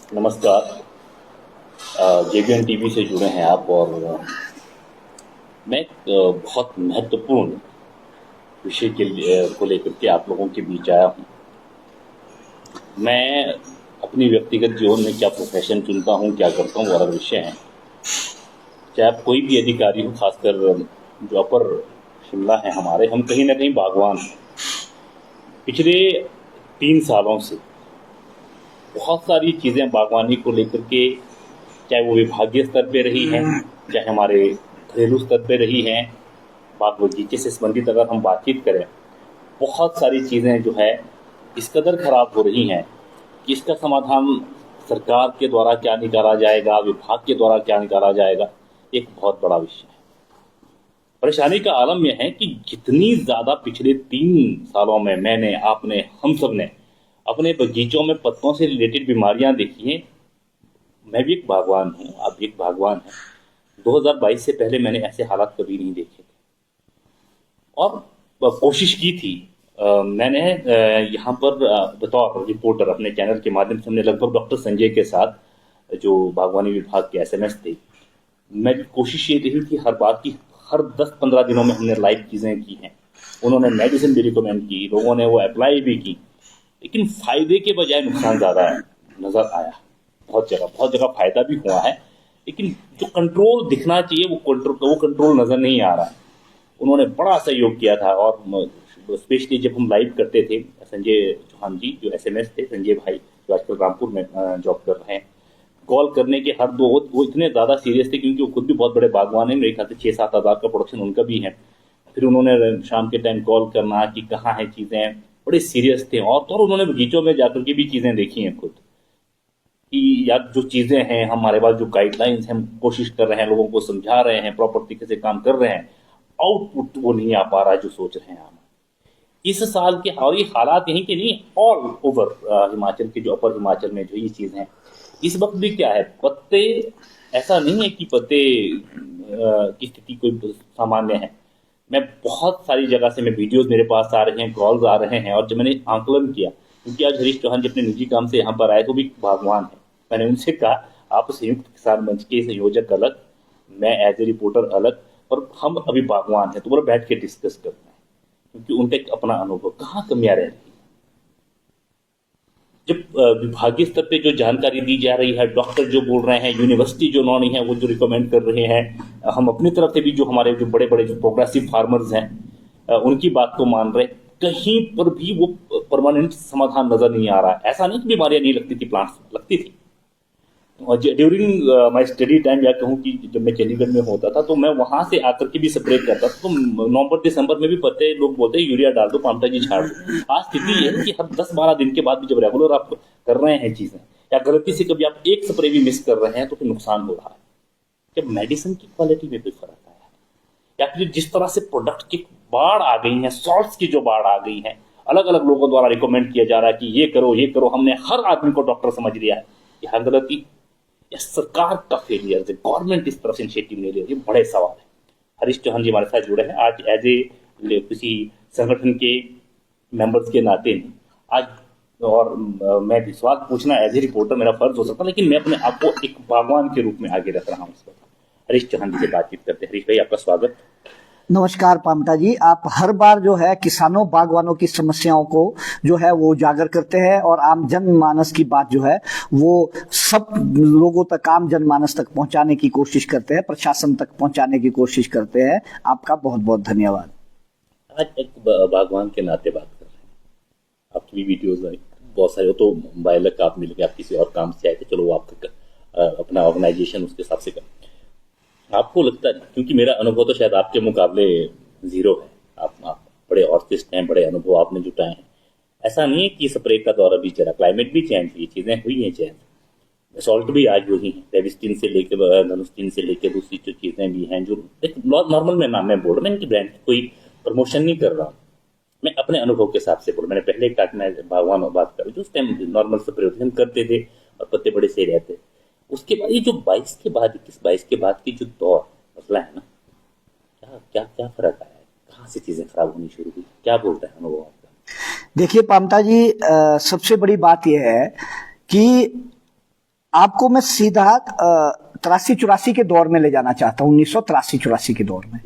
नमस्कार। JBN TV से जुड़े हैं आप और मैं एक बहुत महत्वपूर्ण विषय को लेकर के आप लोगों के बीच आया हूँ। मैं अपनी व्यक्तिगत जीवन में क्या प्रोफेशन चुनता हूँ, क्या करता हूँ, वो अलग विषय है। चाहे आप कोई भी अधिकारी हो, खासकर जो अपर शिमला है हमारे, हम कहीं ना कहीं बागवान हैं। पिछले 3 सालों से बहुत सारी चीज़ें बागवानी को लेकर के, चाहे वो विभागीय स्तर पे रही हैं, चाहे हमारे घरेलू स्तर पे रही हैं, बाग बगीचे से संबंधित अगर हम बातचीत करें, बहुत सारी चीज़ें जो है इस कदर खराब हो रही हैं कि इसका समाधान सरकार के द्वारा क्या निकाला जाएगा, विभाग के द्वारा क्या निकाला जाएगा, एक बहुत बड़ा विषय है। परेशानी का आलम यह है कि जितनी ज़्यादा पिछले 3 सालों में मैंने, आपने, हम सब ने अपने बगीचों में पत्तों से रिलेटेड बीमारियां देखी हैं। मैं भी एक बागवान हूँ, आप भी एक बागवान हैं। 2022 से पहले मैंने ऐसे हालात कभी नहीं देखे थे और कोशिश की थी। मैंने यहाँ पर बतौर रिपोर्टर अपने चैनल के माध्यम से, हमने लगभग डॉक्टर संजय के साथ, जो बागवानी विभाग के एसएमएस थे, मैं कोशिश ये रही थी हर बात की, हर 10-15 दिनों में हमने लाइव चीज़ें की हैं। उन्होंने मेडिसिन भी रिकमेंड की, लोगों ने वो अप्लाई भी की, लेकिन फायदे के बजाय नुकसान ज़्यादा नज़र आया। बहुत जगह फायदा भी हुआ है, लेकिन जो कंट्रोल दिखना चाहिए वो कंट्रोल नज़र नहीं आ रहा है। उन्होंने बड़ा सहयोग किया था और स्पेशली जब हम लाइव करते थे, संजय चौहान जी जो एसएमएस थे, संजय भाई जो आजकल रामपुर में जॉब कर रहे हैं, कॉल करने के हर दो, वो इतने ज़्यादा सीरियस थे क्योंकि वो खुद भी बहुत बड़े बागवान हैं। मेरे ख्याल से 6-7 हज़ार का प्रोडक्शन उनका भी है। फिर उन्होंने शाम के टाइम कॉल करना कि कहाँ हैं चीज़ें, बड़े सीरियस थे। और तो उन्होंने बगीचों में जाकर के भी चीज़ें देखी हैं खुद, कि यार जो चीज़ें हैं हमारे पास, जो गाइडलाइंस हैं, हम कोशिश कर रहे हैं, लोगों को समझा रहे हैं, प्रॉपर तरीके से काम कर रहे हैं, आउटपुट वो नहीं आ पा रहा है जो सोच रहे हैं हम। इस साल के, और ये हालात यहीं के नहीं, ऑल ओवर हिमाचल के, जो अपर हिमाचल में जो ये चीज़ हैं, इस वक्त भी क्या है, पत्ते, ऐसा नहीं है कि पत्ते की स्थिति कोई सामान्य है। मैं बहुत सारी जगह से, मैं वीडियोस मेरे पास आ रहे हैं, कॉल्स आ रहे हैं, और जब मैंने आंकलन किया, क्योंकि आज हरीश चौहान जी अपने निजी काम से यहाँ पर आए तो भी भगवान है, मैंने उनसे कहा आप संयुक्त किसान मंच के संयोजक अलग, मैं एज ए रिपोर्टर अलग, और हम अभी बागवान हैं, तो वो बैठ के डिस्कस करते हैं, क्योंकि उनका एक अपना अनुभव, कहाँ कमियां रह रही है। जब विभागीय स्तर पे जो जानकारी दी जा रही है, डॉक्टर जो बोल रहे हैं, यूनिवर्सिटी जो नॉन है वो जो रिकमेंड कर रहे हैं, हम अपनी तरफ से भी जो हमारे जो बड़े बड़े जो प्रोग्रेसिव फार्मर्स हैं, उनकी बात को मान रहे, कहीं पर भी वो परमानेंट समाधान नजर नहीं आ रहा है। ऐसा नहीं कि बीमारियां नहीं लगती थी, प्लांट्स लगती थी। ड्यूरिंग माई स्टडी टाइम, या कहूँ कि जब मैं चंडीगढ़ में होता था, तो मैं वहां से आकर के भी स्प्रे करता था, तो नवंबर दिसंबर में भी पत्ते, लोग बोलते हैं यूरिया डाल दो, पामटा जी झाड़ दो। आज स्थिति ये है कि हर 10-12 दिन के बाद भी जब रेगुलर आप कर रहे हैं चीजें, या गलती से कभी आप एक स्प्रे भी मिस कर रहे हैं, तो फिर नुकसान हो रहा है। जब मेडिसिन की क्वालिटी में कोई फर्क आया है, या फिर जिस तरह से प्रोडक्ट की बाढ़ आ गई है, सॉल्ट्स की जो बाढ़ आ गई है, अलग अलग लोगों द्वारा रिकमेंड किया जा रहा है कि ये करो ये करो, हमने हर आदमी को डॉक्टर समझ लिया है, यह गलती या सरकार का फेलियर, गवर्नमेंट इस तरफ से इनिशिएटिव ले रही है, ये बड़े सवाल है। हरीश चौहान जी हमारे साथ जुड़े हैं आज एज ए किसी संगठन के मेंबर्स के नाते में आज, और मैं विश्वास पूछना एज ए रिपोर्टर मेरा फर्ज हो सकता है, लेकिन मैं अपने आप को एक बागवान के रूप में आगे रख रहा हूँ इस वक्त। हरीश चौहान जी से बातचीत करते हैं। हरीश भाई, आपका स्वागत। नमस्कार पामटा जी, आप हर बार जो है किसानों बागवानों की समस्याओं को जो है वो उजागर करते हैं और आम जनमानस की बात जो है वो सब लोगों तक, आम जनमानस तक पहुंचाने की कोशिश करते हैं, प्रशासन तक पहुंचाने की कोशिश करते हैं। आपका बहुत बहुत धन्यवाद। आज एक बागवान के नाते बात कर रहे हैं, आपकी भी वीडियोज आई बहुत सारे, तो मोबाइल का आप मिल गए, आप किसी और काम से आए थे, चलो वो आपका अपना ऑर्गेनाइजेशन उसके हिसाब से कर। आपको लगता है, क्योंकि मेरा अनुभव तो शायद आपके मुकाबले जीरो है, आप बड़े ऑर्टिस्ट हैं, बड़े अनुभव आपने जुटाए हैं, ऐसा नहीं है कि स्प्रे का दौर अभी चला, क्लाइमेट भी चेंज हुई, चीज़ें हुई हैं चेंज, सॉल्ट भी आज हुई हैं, रेविस्टिन से लेकर धनुस्टिन से लेकर दूसरी जो चीज़ें भी हैं, जो नॉर्मल में नाम मैं बोल रहा हूँ, मैं इनकी ब्रांड की कोई प्रमोशन नहीं कर रहा हूँ, मैं अपने अनुभव के हिसाब से बोल, मैंने पहले कहा कि मैं बागवान में बात करूँ, जो उस टाइम नॉर्मल स्प्रे हम करते थे और पत्ते बड़े सही रहते। उसके बाद ये जो 21 के बाद की जो दौर मसला है ना, क्या क्या क्या फर्क आया है, कहाँ से चीजें खराब होनी शुरू हुई, क्या बोलता है अनुभव आपका? देखिए पामटा जी, सबसे बड़ी बात यह है कि आपको मैं सीधा 83-84 के दौर में ले जाना चाहता हूँ, 1983-84 के दौर में,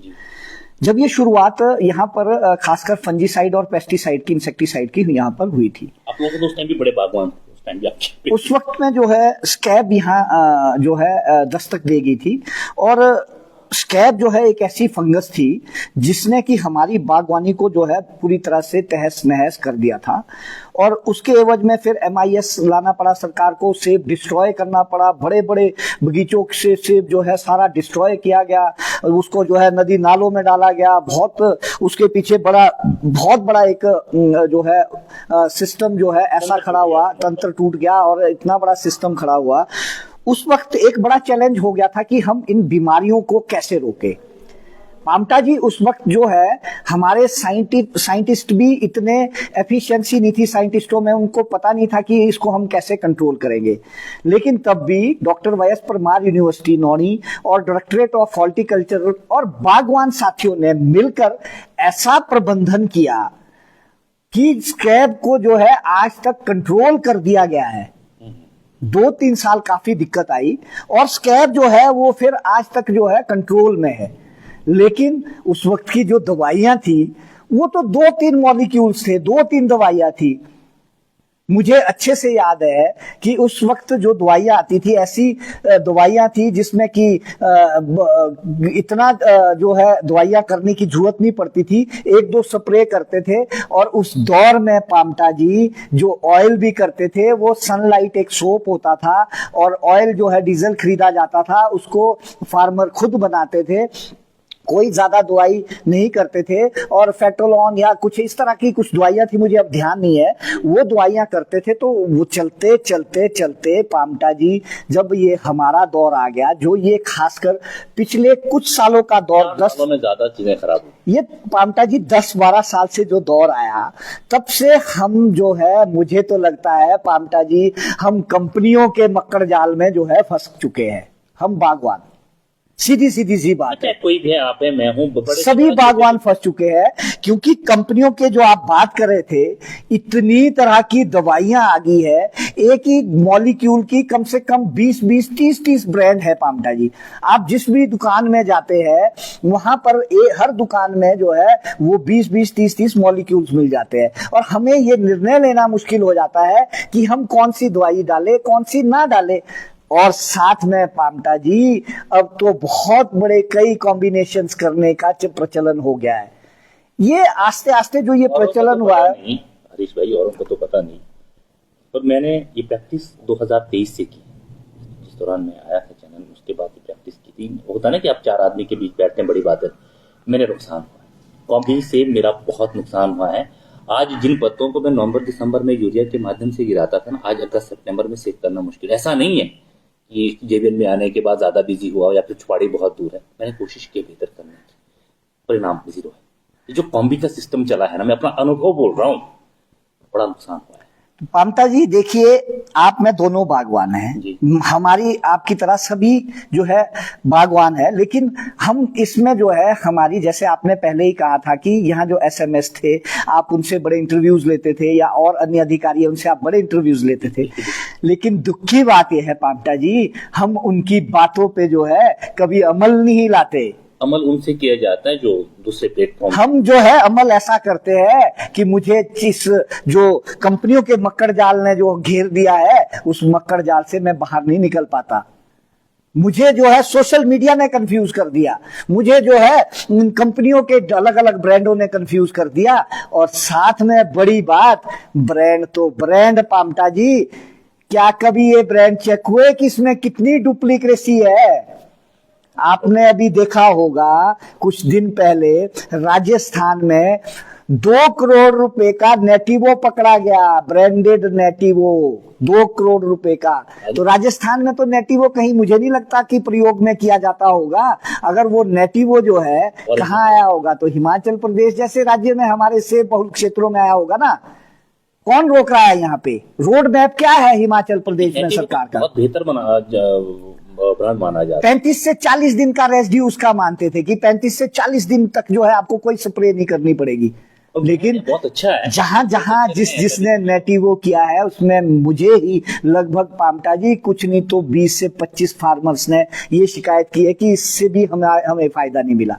जब ये शुरुआत यहाँ पर खासकर फंजीसाइड और पेस्टिसाइड की, इंसेक्टिसाइड की यहाँ पर हुई थी। आप लोगों को तो उस टाइम भी बड़े बागवान थे, उस टाइम भी आपके उस वक्त में जो है स्कैब यहाँ जो है दस्तक दे गई थी, और स्कैब जो है एक ऐसी फंगस थी जिसने कि हमारी बागवानी को जो है पूरी तरह से तहस नहस कर दिया था, और उसके एवज में फिर MIS लाना पड़ा सरकार को, सेब डिस्ट्रॉय करना पड़ा, बड़े बड़े बगीचों से सेब जो है सारा डिस्ट्रॉय किया गया, उसको जो है नदी नालों में डाला गया। बहुत उसके पीछे बहुत बड़ा एक जो है सिस्टम जो है ऐसा खड़ा हुआ, तंत्र टूट गया और इतना बड़ा सिस्टम खड़ा हुआ। उस वक्त एक बड़ा चैलेंज हो गया था कि हम इन बीमारियों को कैसे रोकें। पामटा जी उस वक्त जो है हमारे साइंटिस्ट भी इतने एफिशिएंसी नहीं थी साइंटिस्टों में, उनको पता नहीं था कि इसको हम कैसे कंट्रोल करेंगे। लेकिन तब भी doctor YS Parmar university Nauni और डायरेक्टरेट ऑफ हॉर्टिकल्चर और बागवान साथियों ने मिलकर ऐसा प्रबंधन किया कि स्कैब को जो है आज तक कंट्रोल कर दिया गया है। 2-3 साल काफी दिक्कत आई और स्कैब जो है वो फिर आज तक जो है कंट्रोल में है। लेकिन उस वक्त की जो दवाइयां थी वो तो 2-3 मॉलिक्यूल्स थे, 2-3 दवाइयां थी। मुझे अच्छे से याद है कि उस वक्त जो दवाइयां आती थी ऐसी दवाइयां थी जिसमें कि इतना जो है दवाइयां करने की जरूरत नहीं पड़ती थी, 1-2 स्प्रे करते थे। और उस दौर में पामटा जी जो ऑयल भी करते थे वो सनलाइट एक सोप होता था, और ऑयल जो है डीजल खरीदा जाता था, उसको फार्मर खुद बनाते थे, कोई ज्यादा दवाई नहीं करते थे। और फेटोलॉन या कुछ इस तरह की कुछ दवाइयां थी, मुझे अब ध्यान नहीं है, वो दवाइयां करते थे। तो वो चलते चलते चलते पामटा जी जब ये हमारा दौर आ गया, जो ये खासकर पिछले कुछ सालों का दौर, 10 सालों में ज्यादा चीजें खराब हुई। ये पामटा जी 10-12 साल से जो दौर आया, तब से हम जो है, मुझे तो लगता है पामटा जी हम कंपनियों के मक्कड़ जाल में जो है फंस चुके हैं। हम बागवान, सीधी सी बात है, कोई भी आप है, मैं हूं, सभी बागवान फंस चुके हैं। क्योंकि कंपनियों के जो आप बात कर रहे थे, इतनी तरह की दवाइयां आ गई है, एक ही मॉलिक्यूल की कम से कम 20-20, 30-30 ब्रांड है पामटा जी। आप जिस भी दुकान में जाते हैं वहां पर हर दुकान में जो है वो 20-20, 30-30 मॉलिक्यूल्स मिल जाते हैं, और हमें ये निर्णय लेना मुश्किल हो जाता है कि हम कौन सी दवाई डालें, कौन सी ना डालें। और साथ में पामटा जी अब तो बहुत बड़े कई कॉम्बिनेशंस करने का प्रचलन हो गया है। ये आस्ते आस्ते जो ये प्रचलन हुआ है, हरीश भाई, औरों को तो पता नहीं, पर मैंने ये प्रैक्टिस 2023 से की। जिस दौरान मैं आया था चैनल, उसके बाद ये प्रैक्टिस की थी। होता ना कि आप 4 आदमी के बीच बैठते हैं, बड़ी बात है। मैंने नुकसान हुआ है, कॉम्बी से मेरा बहुत नुकसान हुआ है। आज जिन पत्तों को मैं नवंबर दिसंबर में यूरिया के माध्यम से गिराता था ना, आज अगस्त सितंबर में सेव करना मुश्किल। ऐसा नहीं है कि जेबीएन में आने के बाद ज्यादा बिजी हुआ या फिर छुपाड़ी बहुत दूर है, मैंने कोशिश की बेहतर करने की, परिणाम 0 है। ये जो कॉम्बी का सिस्टम चला है ना, मैं अपना अनुभव बोल रहा हूँ, बड़ा नुकसान हुआ है। पामटा जी देखिए, आप में दोनों बागवान हैं, हमारी आपकी तरह सभी जो है बागवान है, लेकिन हम इसमें जो है हमारी, जैसे आपने पहले ही कहा था कि यहाँ जो SMS थे आप उनसे बड़े इंटरव्यूज लेते थे, या और अन्य अधिकारी उनसे आप बड़े इंटरव्यूज लेते थे। लेकिन दुख की बात यह है पामटा जी, हम उनकी बातों पे जो है कभी अमल नहीं लाते। अमल उनसे किया जाता है जो दूसरे प्लेटफॉर्म, हम जो है अमल ऐसा करते हैं कि मुझे इस जो कंपनियों के मक्कड़ जाल ने जो घेर दिया है, उस मक्कड़ जाल से मैं बाहर नहीं निकल पाता। मुझे जो है सोशल मीडिया ने कंफ्यूज कर दिया, मुझे जो है कंपनियों के अलग अलग ब्रांडों ने कंफ्यूज कर दिया, और साथ में बड़ी बात, ब्रांड तो ब्रांड पामटा जी, क्या कभी ये ब्रांड चेक हुए कि इसमें कितनी डुप्लीकेसी है? आपने अभी देखा होगा कुछ दिन पहले राजस्थान में 2 करोड़ रुपए का नेटिवो पकड़ा गया, ब्रांडेड नेटिवो, 2 करोड़ रुपए का। तो राजस्थान में तो नेटिवो कहीं मुझे नहीं लगता कि प्रयोग में किया जाता होगा। अगर वो नेटिवो जो है कहाँ आया होगा, तो हिमाचल प्रदेश जैसे राज्य में, हमारे से बहुल क्षेत्रों में आया होगा ना। कौन रोक रहा है यहाँ पे? रोड मैप क्या है हिमाचल प्रदेश में सरकार का? बहुत बेहतर ब्रांड माना जाता है। 35 से 40 दिन का रेसिड्यू उसका मानते थे कि 35 से 40 दिन तक जो है आपको कोई स्प्रे नहीं करनी पड़ेगी। लेकिन बहुत अच्छा है। जहां जहां जिसने नेटिवो किया है उसमें मुझे ही लगभग पामटा जी कुछ नहीं तो 20 से 25 फार्मर्स ने ये शिकायत की है कि इससे भी हमें फायदा नहीं मिला।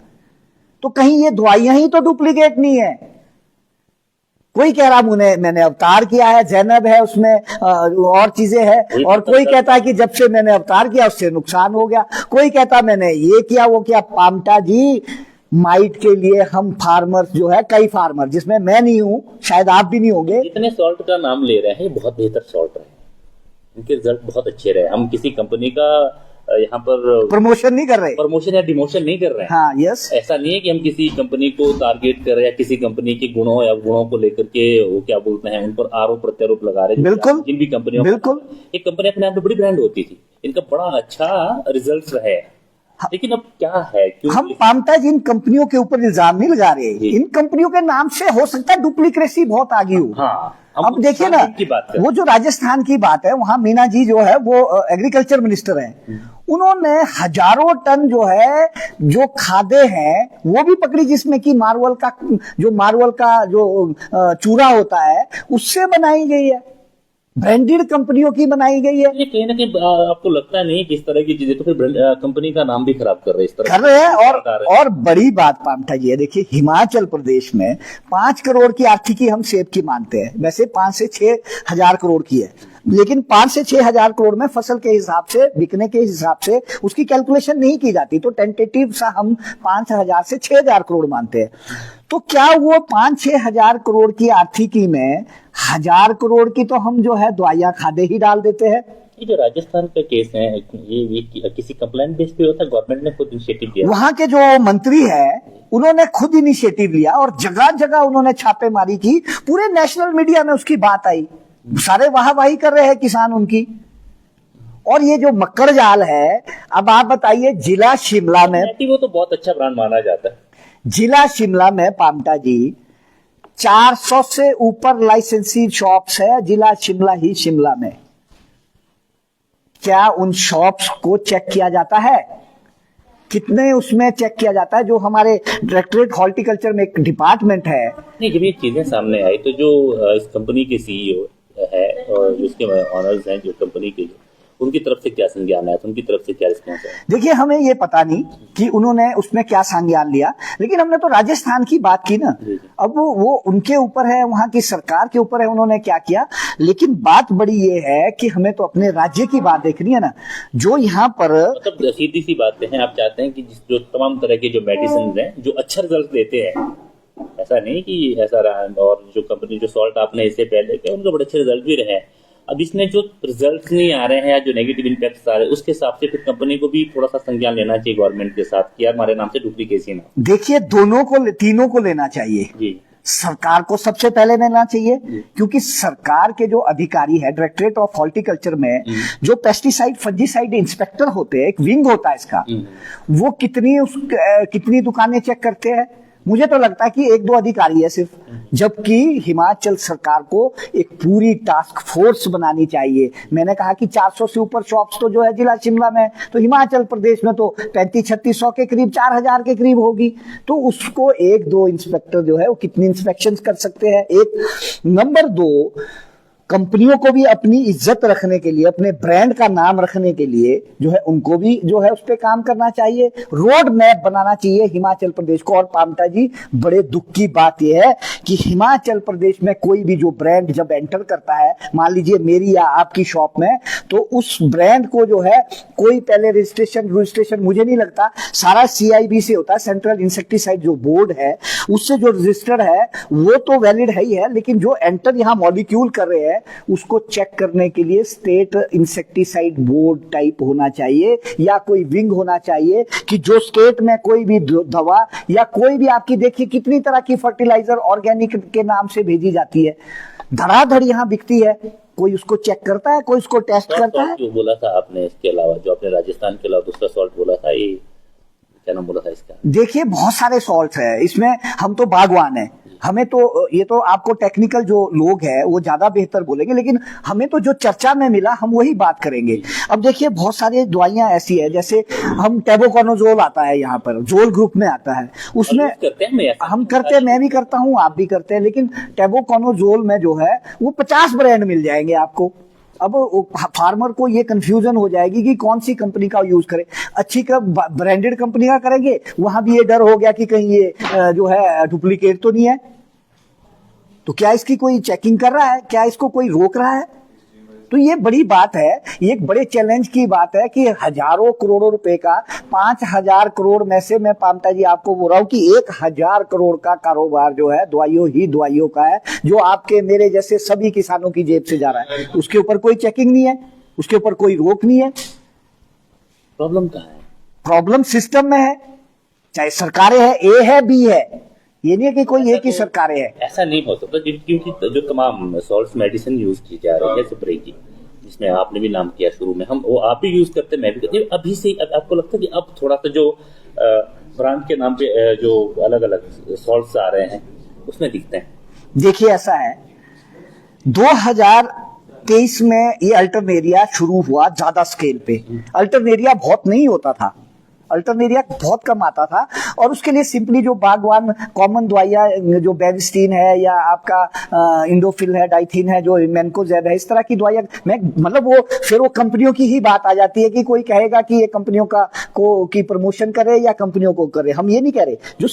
तो कहीं ये दवाइयां ही तो डुप्लीकेट नहीं है। कोई कह रहा मैंने अवतार किया है, जैनब है उसमें और चीजें है, और कोई कहता है कि जब से मैंने अवतार किया उससे नुकसान हो गया, कोई कहता मैंने ये किया वो किया। पामटा जी माइट के लिए हम फार्मर्स जो है, कई फार्मर जिसमें मैं नहीं हूं, शायद आप भी नहीं होंगे, जितने सॉल्ट का नाम ले रहे हैं बहुत बेहतर सॉल्ट रहे, इनके रिजल्ट बहुत अच्छे रहे। हम किसी कंपनी का यहाँ पर प्रमोशन नहीं कर रहे, प्रमोशन या डिमोशन नहीं कर रहे हैं। हाँ, यस। ऐसा नहीं है कि हम किसी कंपनी को टारगेट कर रहे हैं या किसी कंपनी के गुणों या गुणों को लेकर के वो क्या बोलते हैं उन पर आरोप प्रत्यारोप लगा रहे हैं। बिल्कुल, जिन भी कंपनियों, बिल्कुल, एक कंपनी अपने आप में बड़ी ब्रांड होती थी, इनका बड़ा अच्छा रिजल्ट रहे, लेकिन अब क्या है हम पामटा जी इन कंपनियों के ऊपर इल्जाम नहीं लगा रहे, इन कंपनियों के नाम से हो सकता है डुप्लीकेसी बहुत आ गई हो। हाँ, अब देखिए ना, वो जो राजस्थान की बात है, वहां मीना जी जो है वो एग्रीकल्चर मिनिस्टर हैं, उन्होंने हजारों टन जो है जो खादे हैं वो भी पकड़ी, जिसमें कि मार्वल का जो चूरा होता है उससे बनाई गई है, ब्रांडेड कंपनियों की बनाई गई है। ये कहीं ना कहीं आपको लगता नहीं कि इस तरह की चीजें तो फिर कंपनी का नाम भी खराब कर रहे हैं, इस तरह कर रहे हैं। और बड़ी बात पामटा जी है, देखिए हिमाचल प्रदेश में 5 करोड़ की आर्थिकी हम सेब की मानते हैं, वैसे 5 से 6 हजार करोड़ की है, लेकिन 5 से 6 हजार करोड़ में फसल के हिसाब से, बिकने के हिसाब से उसकी कैलकुलेशन नहीं की जाती, तो टेंटेटिव सा हम 5,000 से 6,000 करोड़ मानते हैं। तो क्या वो 5-6 हजार करोड़ की आर्थिकी में 1000 करोड़ की तो हम जो है दवाइयां खादे ही डाल देते हैं। ये जो राजस्थान का केस है ये किसी कंप्लेंट बेस पे होता है, गवर्नमेंट ने खुद इनिशिएटिव लिया? वहां के जो मंत्री है उन्होंने खुद इनिशिएटिव लिया और जगह जगह उन्होंने छापेमारी की, पूरे नेशनल मीडिया में उसकी बात आई, सारे वाहवाही कर रहे हैं किसान उनकी। और ये जो मक्कड़ जाल है, अब आप बताइए, जिला शिमला में, वो तो बहुत अच्छा ब्रांड माना जाता है, जिला शिमला में पामटा जी 400 से ऊपर लाइसेंसी शॉप्स है जिला शिमला में। क्या उन शॉप्स को चेक किया जाता है? कितने उसमें चेक किया जाता है? जो हमारे डायरेक्टरेट हॉर्टिकल्चर में एक डिपार्टमेंट है। नहीं, जब ये चीजें सामने आई तो जो इस कंपनी के सीईओ है और जो उसके ऑनर्स हैं जो कंपनी के, उनकी तरफ से क्या संज्ञान है, उनकी तरफ से क्या रिस्पॉन्स है? देखिए, हमें ये पता नहीं कि उन्होंने उसमें क्या संज्ञान लिया, लेकिन हमने तो राजस्थान की बात की ना। अब वो उनके ऊपर है, वहां की सरकार के ऊपर है उन्होंने क्या किया, लेकिन बात बड़ी ये है कि हमें तो अपने राज्य की बात देखनी है ना। जो यहाँ पर मतलब सीधी सी बातें हैं, आप चाहते हैं कि जो तमाम तरह के जो मेडिसिन हैं जो अच्छा रिजल्ट देते हैं, ऐसा नहीं कि ऐसा रहा, और जो कंपनी जो सॉल्ट आपने इससे पहले किया उनके बड़े अच्छे रिजल्ट भी रहे, अब इसमें जो रिजल्ट नहीं आ रहे हैं या जो नेगेटिव इम्पैक्ट आ रहे हैं, उसके हिसाब से फिर कंपनी को भी थोड़ा सा संज्ञान लेना चाहिए गवर्नमेंट के साथ कि यार हमारे नाम से डुप्लीकेसी ना। देखिए, तीनों को लेना चाहिए जी। सरकार को सबसे पहले लेना चाहिए, क्योंकि सरकार के जो अधिकारी है डायरेक्टरेट ऑफ हॉर्टिकल्चर में, जो पेस्टिसाइड फंजीसाइड इंस्पेक्टर होते हैं, एक विंग होता है इसका, वो कितनी दुकानें चेक करते हैं? मुझे तो लगता है कि 1-2 अधिकारी है सिर्फ, जबकि हिमाचल सरकार को एक पूरी टास्क फोर्स बनानी चाहिए। मैंने कहा कि 400 से ऊपर शॉप्स तो जो है जिला शिमला में, तो हिमाचल प्रदेश में तो 3500-3600 के करीब, 4000 के करीब होगी। तो उसको 1-2 इंस्पेक्टर जो है वो कितनी इंस्पेक्शन कर सकते हैं? एक नंबर 2, कंपनियों को भी अपनी इज्जत रखने के लिए, अपने ब्रांड का नाम रखने के लिए जो है उनको भी जो है उस पे काम करना चाहिए, रोड मैप बनाना चाहिए हिमाचल प्रदेश को। और पामटा जी, बड़े दुख की बात यह है कि हिमाचल प्रदेश में कोई भी जो ब्रांड जब एंटर करता है, मान लीजिए मेरी या आपकी शॉप में, तो उस ब्रांड को जो है कोई पहले रजिस्ट्रेशन मुझे नहीं लगता, सारा CIB से होता है, सेंट्रल इंसेक्टिसाइड जो बोर्ड है उससे जो रजिस्टर्ड है वो तो वैलिड है ही है, लेकिन जो एंटर यहाँ मॉलिक्यूल कर रहे हैं उसको चेक करने के लिए स्टेट इंसेक्टिसाइड बोर्ड टाइप होना चाहिए, या कोई विंग होना चाहिए कि जो स्टेट में कोई भी दवा या कोई भी, आपकी देखिए कितनी तरह की फर्टिलाइजर ऑर्गेनिक के नाम से भेजी जाती है, धड़ाधड़ यहाँ बिकती है, कोई उसको चेक करता है, कोई उसको टेस्ट करता है? जो बोला था आपने, इसके अलावा जो आपने राजस्थान के अलावा दूसरा सॉल्ट बोला था, ये क्या नाम बोला था इसका? देखिए, बहुत सारे सॉल्ट है इसमें, हम तो बागवान है, हमें तो ये तो आपको टेक्निकल जो लोग हैं वो ज्यादा बेहतर बोलेंगे, लेकिन हमें तो जो चर्चा में मिला हम वही बात करेंगे। अब देखिए बहुत सारी दवाइयां ऐसी है, जैसे हम टेबोकॉनोजोल आता है यहाँ पर, जोल ग्रुप में आता है, उसमें हम करते हैं, मैं भी करता हूँ, आप भी करते हैं, लेकिन टेबोकॉनोजोल में जो है वो 50 ब्रांड मिल जाएंगे आपको। अब फार्मर को ये कंफ्यूजन हो जाएगी कि कौन सी कंपनी का यूज करें, अच्छी का ब्रांडेड कंपनी का करेंगे, वहां भी ये डर हो गया कि कहीं ये जो है डुप्लीकेट तो नहीं है। तो क्या इसकी कोई चेकिंग कर रहा है, क्या इसको कोई रोक रहा है? तो ये बड़ी बात है, ये एक बड़े चैलेंज की बात है कि हजारों करोड़ों रुपए का, 5,000 करोड़ में से मैं पामता जी आपको बोल रहा हूं कि 1,000 करोड़ का कारोबार जो है दवाइयों का है, जो आपके मेरे जैसे सभी किसानों की जेब से जा रहा है। उसके ऊपर कोई चेकिंग नहीं है, उसके ऊपर कोई रोक नहीं है। प्रॉब्लम कहाँ है? प्रॉब्लम सिस्टम में है, चाहे सरकारें है, ए है बी है, ये नहीं है कि कोई एक ही सरकारें है। ऐसा नहीं हो सकता, क्योंकि जो तमाम सॉल्ट मेडिसिन यूज की जा रही है स्प्रे की, जिसमें आपने भी नाम किया शुरू में, हम वो आप भी यूज करते हैं, मैं भी करती हूँ। अभी से आपको लगता है कि अब थोड़ा सा जो ब्रांड के नाम पे जो अलग अलग सॉल्ट्स आ रहे हैं उसमें दिखते हैं? देखिए ऐसा है, 2023 में ये अल्टरनेरिया शुरू हुआ ज्यादा स्केल पे। अल्टरनेरिया बहुत नहीं होता था, अल्टरनेरिया बहुत कम आता था, और उसके लिए सिंपली जो बागवान कॉमन दवाइयां जो बेविस्टीन है या आपका इंडोफिल है, डाइथिन है, जो मैनकोजेब है, इस तरह की दवाइयां, मैं मतलब वो फिर वो कंपनियों की ही बात आ जाती है कि कोई कहेगा कि ये कंपनियों का की प्रमोशन करे या कंपनियों को करे। हम ये नहीं कह रहे, जो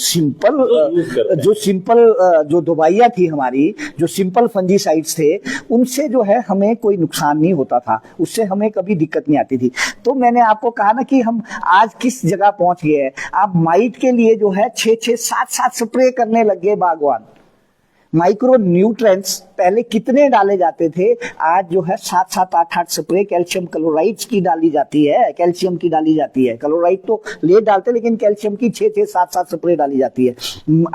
सिंपल जो दवाइयां थी हमारी, जो सिंपल फंजीसाइड्स थे, उनसे जो है हमें कोई नुकसान नहीं होता था, उससे हमें कभी दिक्कत नहीं आती थी। तो मैंने आपको कहा ना कि हम आज किस जगह पहुंच गए हैं। आप माइट के लिए जो है 6-6, 7-7 स्प्रे करने लग गए बागवान। माइक्रो न्यूट्रेंट्स पहले कितने डाले जाते थे, आज जो है 7-7, 8-8 स्प्रे कैल्शियम क्लोराइड्स की डाली जाती है, कैल्शियम की डाली जाती है। क्लोराइड तो लेट डालते, लेकिन कैल्शियम की 6-6, 7-7 स्प्रे डाली जाती है।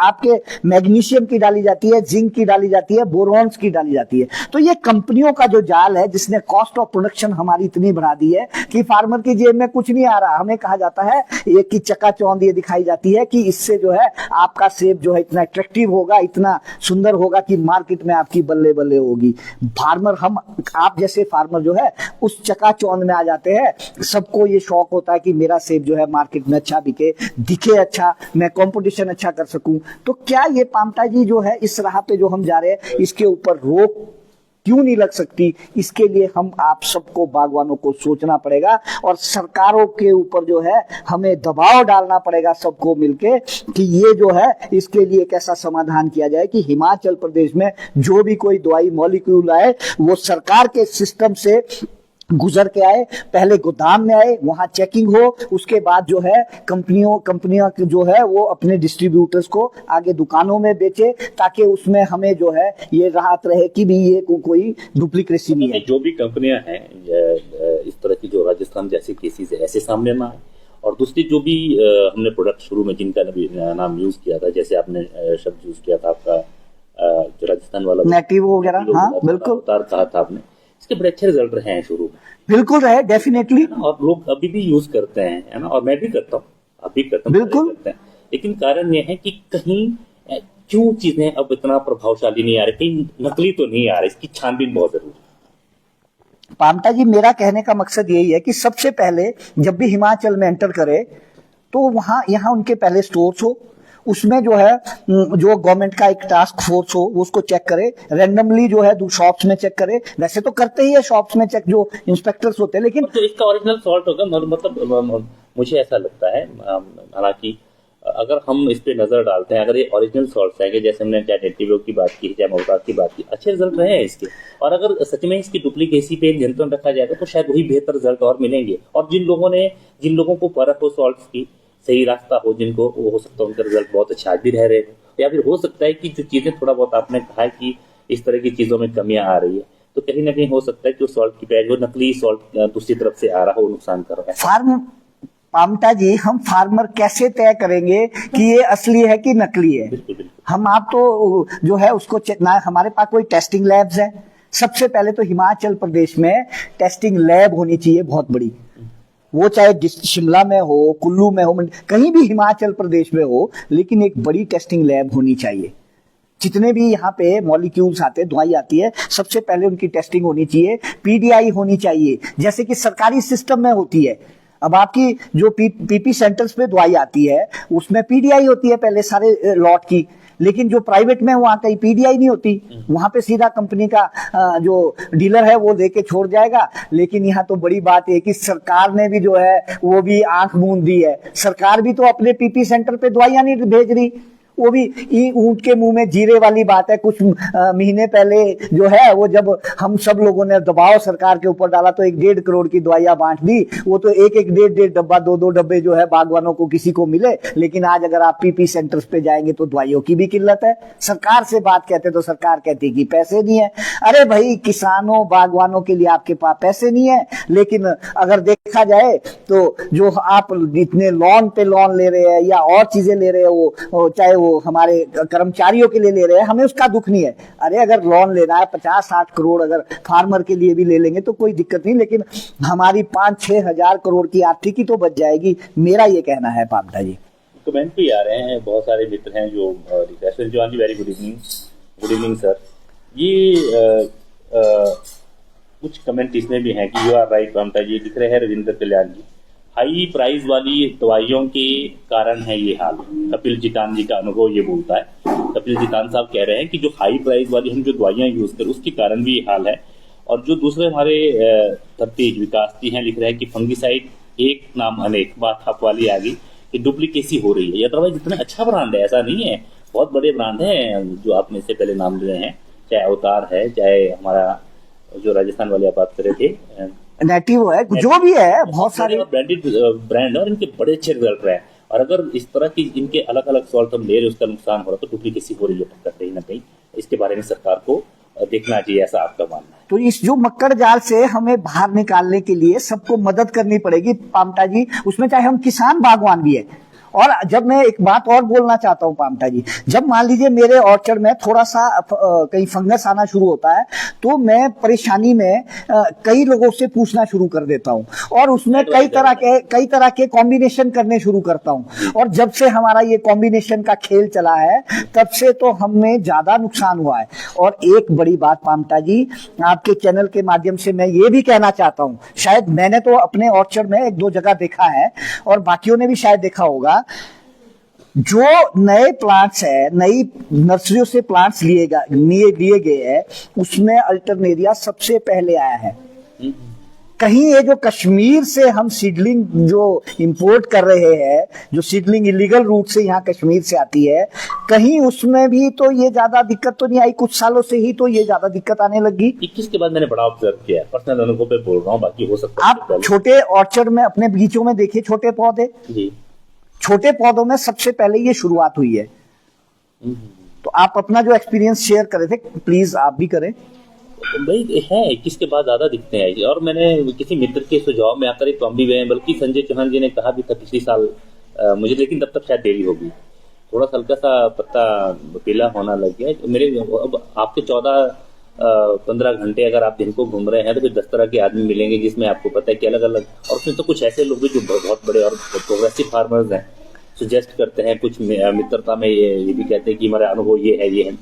आपके मैग्नीशियम की डाली जाती है, जिंक की डाली जाती है, बोरॉन्स की डाली जाती है। तो ये कंपनियों का जो जाल है, जिसने कॉस्ट ऑफ प्रोडक्शन हमारी इतनी बढ़ा दी है कि फार्मर की जेब में कुछ नहीं आ रहा। हमें कहा जाता है ये की चकाचौंध ये दिखाई जाती है कि इससे जो है आपका सेब जो है इतना अट्रैक्टिव होगा, इतना सुंदर होगा कि मार्केट में आपकी बल्ले बल्ले होगी। फार्मर, हम आप जैसे फार्मर जो है उस चकाचौंध में आ जाते हैं। सबको ये शौक होता है कि मेरा सेब जो है मार्केट में अच्छा बिके, दिखे अच्छा, मैं कंपटीशन अच्छा कर सकूं। तो क्या ये पामटा जी जो है इस राह पे जो हम जा रहे हैं, इसके ऊपर रोक क्यों नहीं लग सकती? इसके लिए हम आप सबको बागवानों को सोचना पड़ेगा, और सरकारों के ऊपर जो है हमें दबाव डालना पड़ेगा सबको मिलके कि ये जो है इसके लिए एक ऐसा समाधान किया जाए कि हिमाचल प्रदेश में जो भी कोई दवाई मॉलिक्यूल आए वो सरकार के सिस्टम से गुजर के आए, पहले गोदाम में आए, वहां चेकिंग हो, उसके बाद जो है कंपनियां जो है वो अपने डिस्ट्रीब्यूटर्स को आगे दुकानों में बेचे, ताकि उसमें हमें जो है ये राहत रहे कि भी ये कोई डुप्लीकेसी नहीं है। जो भी कंपनियां हैं इस तरह की, जो राजस्थान जैसे केसेस है ऐसे सामने ना आए, और दूसरी जो भी हमने प्रोडक्ट शुरू में जिनका नाम यूज किया था, जैसे आपने शब्द यूज किया था आपका जो राजस्थान वाला नेटिव वगैरह, हाँ बिल्कुल कहा था आपने, इसके बड़े अच्छे रिजल्ट रहे हैं शुरू में, बिल्कुल रहे, डेफिनेटली, और लोग अभी भी यूज करते हैं, है ना, और मैं भी करता हूँ, आप भी करता हूँ, बिल्कुल करते हैं। लेकिन कारण यह है कि कहीं क्यों चीजें अब इतना प्रभावशाली नहीं आ रही, कहीं नकली तो नहीं आ रही, इसकी छानबीन बहुत जरूरी है। पामटा जी, मेरा कहने का मकसद यही है कि सबसे पहले जब भी हिमाचल में एंटर करे तो यहाँ उनके पहले स्टोर्स हो, उसमें जो है जो गवर्नमेंट का एक टास्क फोर्स हो वो उसको चेक करे, रैंडमली जो है शॉप्स में चेक करे। वैसे तो करते ही है शॉप्स में चेक जो इंस्पेक्टर्स होते हैं, लेकिन तो इसका ओरिजिनल सॉल्ट होगा, मतलब मुझे ऐसा लगता है, हालांकि अगर हम इस पे नजर डालते हैं, अगर ये ओरिजिनल सॉल्ट है, जैसे हमने चाहे नेटिव की बात की, चाहे मोहताज की बात की, अच्छे रिजल्ट रहे हैं इसके, और अगर सच में इसकी डुप्लीकेसी पे नियंत्रण रखा जाएगा तो शायद वही बेहतर रिजल्ट और मिलेंगे। और जिन लोगों को परख हो सॉल्ट की, सही रास्ता हो जिनको, वो हो सकता है उनका रिजल्ट बहुत अच्छा आज भी रह रहे हैं, या फिर हो सकता है कि जो चीजें थोड़ा बहुत आपने कहा है कि इस तरह की चीजों में कमियां आ रही है, तो कहीं ना कहीं हो सकता है कि सॉल्ट की पैच, वो नकली सॉल्ट दूसरी तरफ से आ रहा हो, नुकसान कर रहा है। पामटा जी, हम फार्मर कैसे तय करेंगे कि ये असली है कि नकली है? बिल्कुल, बिल्कुल। हम आप तो जो है उसको ना, हमारे पास कोई टेस्टिंग लैब्स है। सबसे पहले तो हिमाचल प्रदेश में टेस्टिंग लैब होनी चाहिए बहुत बड़ी, वो चाहे शिमला में हो, कुल्लू में हो, कहीं भी हिमाचल प्रदेश में हो, लेकिन एक बड़ी टेस्टिंग लैब होनी चाहिए। जितने भी यहाँ पे मॉलिक्यूल्स आते हैं, दवाई आती है, सबसे पहले उनकी टेस्टिंग होनी चाहिए, पीडीआई होनी चाहिए, जैसे कि सरकारी सिस्टम में होती है। अब आपकी जो पीपी सेंटर्स पे दवाई आती है उसमें पीडीआई होती है पहले सारे लॉट की, लेकिन जो प्राइवेट में वहां कहीं पीडीआई नहीं होती, वहां पे सीधा कंपनी का जो डीलर है वो लेके छोड़ जाएगा। लेकिन यहाँ तो बड़ी बात है कि सरकार ने भी जो है वो भी आंख मूंद दी है, सरकार भी तो अपने पीपी सेंटर पे दवाइयां नहीं भेज रही, वो भी ऊंट के मुंह में जीरे वाली बात है। कुछ महीने पहले जो है वो जब हम सब लोगों ने दबाव सरकार के ऊपर डाला तो 1.5 करोड़ की दवाइयां बांट दी, वो तो एक एक डेढ़ डब्बा 2 डब्बे जो है बागवानों को किसी को मिले। लेकिन आज अगर आप पीपी सेंटर्स पे जाएंगे तो दवाइयों की भी किल्लत है। सरकार से बात कहते तो सरकार कहती कि पैसे नहीं है। अरे भाई, किसानों बागवानों के लिए आपके पास पैसे नहीं है, लेकिन अगर देखा जाए तो जो आप इतने लोन पे लोन ले रहे हैं या और चीजें ले रहे हैं, वो चाहे वो हमारे कर्मचारियों के लिए ले रहे हैं, हमें उसका दुख नहीं है। अरे अगर लोन लेना है 50-60 करोड़ अगर फार्मर के लिए भी ले लेंगे तो कोई दिक्कत नहीं, लेकिन हमारी 5-6 हजार करोड़ की आर्थिकी तो बच जाएगी, मेरा ये कहना है। पामटा जी, कमेंट भी आ रहे हैं, बहुत सारे मित्र हैं जो जवान जी, very good evening. Good evening sir. ये कुछ कमेंट इसमें भी हैं कि you are right Pamta ji, लिख रहे हैं रविंद्र कल्याण जी, हाई प्राइस वाली दवाइयों के कारण है ये हाल। कपिल जितान जी का अनुभव ये बोलता है। कपिल जितान साहब कह रहे हैं कि जो हाई प्राइस वाली हम जो दवाइयां यूज कर उसके कारण भी ये हाल है। और जो दूसरे हमारे तेज विकास जी हैं, लिख रहे हैं कि फंगिसाइड एक नाम अनेक, बात आप वाली आ गई कि डुप्लीकेसी हो रही है। ये दवाई जितना अच्छा ब्रांड है, ऐसा नहीं है, बहुत बड़े ब्रांड हैं जो आपने इससे पहले नाम लिए हैं, चाहे अवतार है, चाहे हमारा जो राजस्थान वाले आप बात कर रहे थे नेटिव है, जो भी है, बहुत सारे ब्रांडेड ब्रांड और इनके बड़े अच्छे रिजल्ट रहे हैं। और अगर इस तरह की इनके अलग अलग सॉल्ट हम ले रहे, उसका नुकसान हो रहा तो डुप्लीकेसी हो रही है पक्का कहीं ना कहीं। इसके बारे में सरकार को देखना चाहिए, ऐसा आपका मानना है? तो इस जो मक्कड़ जाल से हमें बाहर निकालने के लिए सबको मदद करनी पड़ेगी पामटा जी, उसमें चाहे हम किसान बागवान भी है। और जब मैं एक बात और बोलना चाहता हूं पामटा जी, जब मान लीजिए मेरे ऑर्चर्ड में थोड़ा सा कहीं फंगस आना शुरू होता है तो मैं परेशानी में कई लोगों से पूछना शुरू कर देता हूं और उसमें कई तरह के कॉम्बिनेशन करने शुरू करता हूं। और जब से हमारा ये कॉम्बिनेशन का खेल चला है तब से तो हमें ज्यादा नुकसान हुआ है। और एक बड़ी बात पामटा जी, आपके चैनल के माध्यम से मैं ये भी कहना चाहता हूं, शायद मैंने तो अपने ऑर्चर्ड में 1-2 जगह देखा है और बाकियों ने भी शायद देखा होगा, जो नए प्लांट्स है, नई नर्सरियों से प्लांट्स लिए गए हैं, उसमें अल्टरनेरिया सबसे पहले आया है। कहीं ये जो कश्मीर से हम सीडलिंग जो इंपोर्ट कर रहे हैं, जो सीडलिंग इलीगल रूट से यहाँ कश्मीर से आती है, कहीं उसमें भी तो ये ज्यादा दिक्कत तो नहीं आई, कुछ सालों से ही तो ये ज्यादा दिक्कत आने लगी। 21 के बाद मैंने बड़ा ऑब्जर्व किया है, पर्सनल अनुभव पे बोल रहा हूँ, बाकी हो सकता है आप छोटे ऑर्चर्ड में अपने बगीचों में देखिए, छोटे पौधे जी, छोटे पौधों में सबसे पहले ये शुरुआत हुई है। तो आप अपना जो एक्सपीरियंस शेयर करे थे, प्लीज आप भी करें। भाई है, किसके बाद ज्यादा दिखते हैं। और मैंने किसी मित्र के सुझाव में आकर एक कॉम्बी में, बल्कि संजय चौहान जी ने कहा भी था पिछले साल मुझे, लेकिन तब तक शायद देरी होगी, थोड़ा हल्का सा पत्ता पीला होना लग गया मेरे। अब आपके 14-15 घंटे अगर आप दिन को घूम रहे हैं तो फिर 10 तरह के आदमी मिलेंगे जिसमें आपको पता है कि अलग अलग, और उसमें तो कुछ ऐसे लोग भी जो बहुत बड़े और प्रोग्रेसिव फार्मर्स हैं, सजेस्ट करते हैं, कुछ मित्रता में ये भी कहते हैं कि हमारा अनुभव ये है,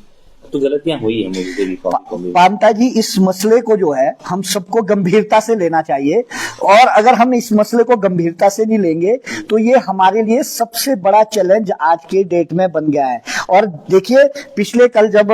तो गलतियां हुई है मुझे भी। पामटा जी, इस मसले को जो है हम सबको गंभीरता से लेना चाहिए, और अगर हम इस मसले को गंभीरता से नहीं लेंगे तो ये हमारे लिए सबसे बड़ा चैलेंज आज के डेट में बन गया है। और देखिए, पिछले कल जब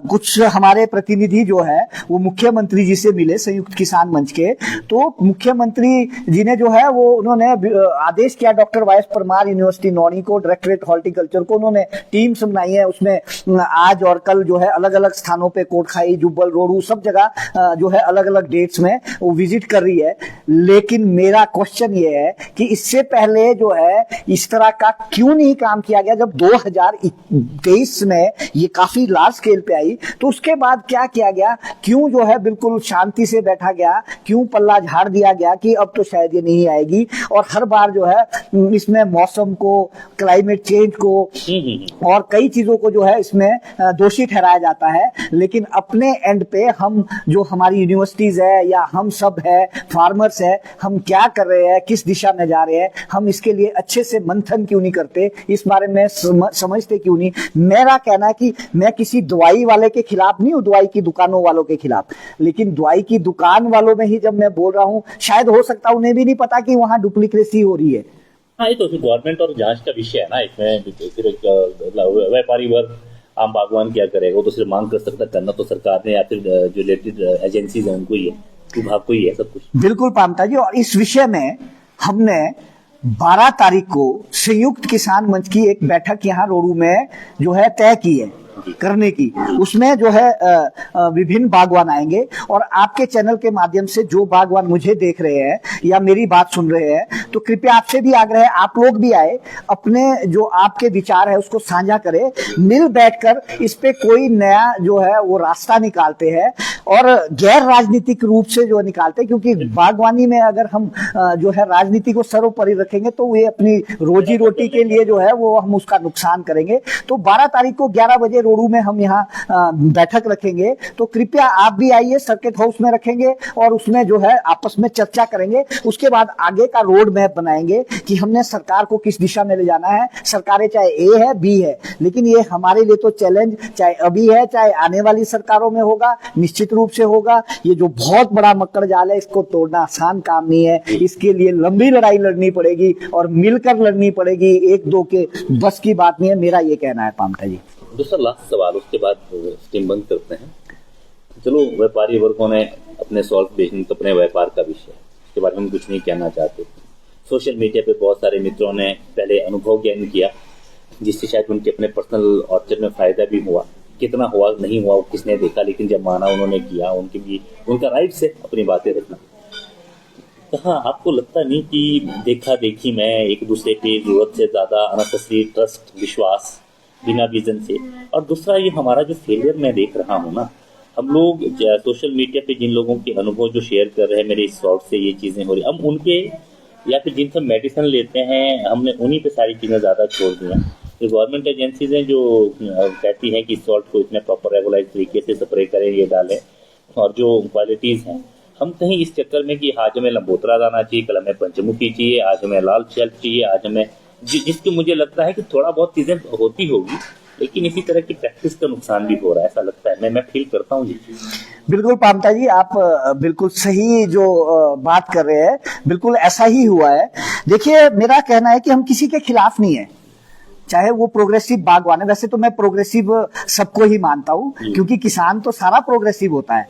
कुछ हमारे प्रतिनिधि जो है वो मुख्यमंत्री जी से मिले, संयुक्त किसान मंच के, तो मुख्यमंत्री जी ने जो है वो उन्होंने आदेश किया doctor Y S Parmar university Nauni को, डायरेक्टरेट हॉर्टिकल्चर को, उन्होंने टीम्स बनाई है। उसमें आज और कल जो है अलग अलग स्थानों पे, कोटखाई, जुब्बल, रोडू, सब जगह जो है अलग अलग डेट्स में वो विजिट कर रही है। लेकिन मेरा क्वेश्चन ये है कि इससे पहले जो है इस तरह का क्यों नहीं काम किया गया? जब 2023 में ये काफी लार्ज स्केल पे आई तो उसके बाद क्या किया गया? क्यों जो है बिल्कुल शांति से बैठा गया? क्यों पल्ला झाड़ दिया गया कि अब तो शायद ये नहीं आएगी? और हर बार जो है इसमें मौसम को, क्लाइमेट चेंज को और कई चीजों को जो है इसमें दोषी ठहराया जाता है। लेकिन अपने एंड पे हम जो हमारी यूनिवर्सिटीज है या हम सब है, फार्मर्स है, हम क्या कर रहे हैं, किस दिशा में जा रहे हैं, हम इसके लिए अच्छे से मंथन क्यों नहीं करते, इस बारे में समझते क्यों नहीं? मेरा कहना है कि मैं किसी दवाई वाले के खिलाफ नहीं हूं, दवाई की दुकानों वालों के खिलाफ, लेकिन दवाई की दुकान वालों में ही जब मैं बोल रहा हूं, शायद हो सकता है उन्हें भी नहीं पता कि वहां डुप्लीकेसी हो रही है। हाँ, ये तो फिर गवर्नमेंट और जांच का विषय है ना। इसमें फिर व्यापारी वर्ग, आम बागवान क्या करेगा? वो तो सिर्फ मांग कर सकता, करना तो सरकार ने या फिर जो रिलेटेड एजेंसीज है उनको ही है, विभाग को ही है सब कुछ। बिल्कुल पामता जी, और इस विषय में हमने 12 तारीख को संयुक्त किसान मंच की एक बैठक यहाँ रोडू में जो है तय की है करने की। उसमें जो है विभिन्न बागवान आएंगे, और आपके चैनल के माध्यम से जो बागवान मुझे देख रहे हैं या मेरी बात सुन रहे हैं, तो कृपया आपसे भी आग्रह है आप लोग भी आए, अपने जो आपके विचार है उसको साझा करें, मिल बैठकर इस पे कोई नया जो है वो रास्ता निकालते हैं, और गैर राजनीतिक रूप से जो निकालते हैं, क्योंकि बागवानी में अगर हम जो है राजनीति को सर्वोपरि रखेंगे तो ये अपनी रोजी रोटी के लिए जो है वो हम उसका नुकसान करेंगे। तो 12 तारीख को 11 बजे रोडू में हम यहाँ बैठक रखेंगे, तो कृपया आप भी आइए, सर्किट हाउस में रखेंगे और उसमें जो है आपस में चर्चा करेंगे। उसके बाद आगे का रोड मैप बनाएंगे कि हमने सरकार को किस दिशा में ले जाना है। सरकारें चाहे ए है बी है, लेकिन ये हमारे लिए तो चैलेंज चाहे अभी है चाहे आने वाली सरकारों में होगा, निश्चित रूप से होगा। ये जो बहुत बड़ा मकड़ जाल है, इसको तोड़ना आसान काम नहीं है, इसके लिए लंबी लड़ाई लड़नी पड़ेगी और मिलकर लड़नी पड़ेगी, एक दो के बस की बात नहीं है, मेरा ये कहना है पामटा जी। दूसरा लास्ट सवाल, उसके बाद स्टीम बंद करते हैं। चलो, व्यापारी वर्गों ने अपने सॉल्ट बेचने तो अपने व्यापार का विषय, उसके बारे में हम कुछ नहीं कहना चाहते। सोशल मीडिया पे बहुत सारे मित्रों ने पहले अनुभव ज्ञान किया, जिससे शायद उनके अपने पर्सनल ऑर्चर्ड में फायदा भी हुआ। कितना हुआ नहीं हुआ वो किसने देखा, लेकिन जब माना उन्होंने किया, उनकी भी उनका राइट से अपनी बातें रखना। कहाँ आपको लगता नहीं कि देखा देखी में एक दूसरे पे जरूरत से ज्यादा अननेसेसरी ट्रस्ट, विश्वास बिना विजन से, और दूसरा ये हमारा जो फेलियर मैं देख रहा हूँ ना, हम लोग सोशल मीडिया पे जिन लोगों के अनुभव जो शेयर कर रहे हैं, मेरे इस सॉल्ट से ये चीजें हो रही, हम उनके या फिर जिनसे मेडिसिन लेते हैं हमने उन्हीं पे सारी चीजें ज्यादा छोड़ दी हैं। ये गवर्नमेंट एजेंसीज हैं जो कहती हैं कि सॉल्ट को इतने प्रॉपर रेगुलाइज तरीके से स्प्रे करें, ये डालें, और जो क्वालिटीज हैं, हम कहीं इस चक्कर में कि आज हमें लंबोतरा दाना चाहिए, कल हमें पंचमुखी चाहिए, आज हमें लाल शेल्फ चाहिए, आज हमें जिसकी मुझे लगता है कि थोड़ा बहुत चीजें होती होगी, लेकिन इसी तरह की प्रैक्टिस का नुकसान भी हो रहा है, ऐसा लगता है। मैं फील करता हूँ जी। बिल्कुल पामता जी, आप बिल्कुल सही जो बात कर रहे हैं, बिल्कुल ऐसा ही हुआ है। देखिए, मेरा कहना है कि हम किसी के खिलाफ नहीं है, चाहे वो प्रोग्रेसिव बागवान है। वैसे तो मैं प्रोग्रेसिव सबको ही मानता हूँ, क्योंकि किसान तो सारा प्रोग्रेसिव होता है,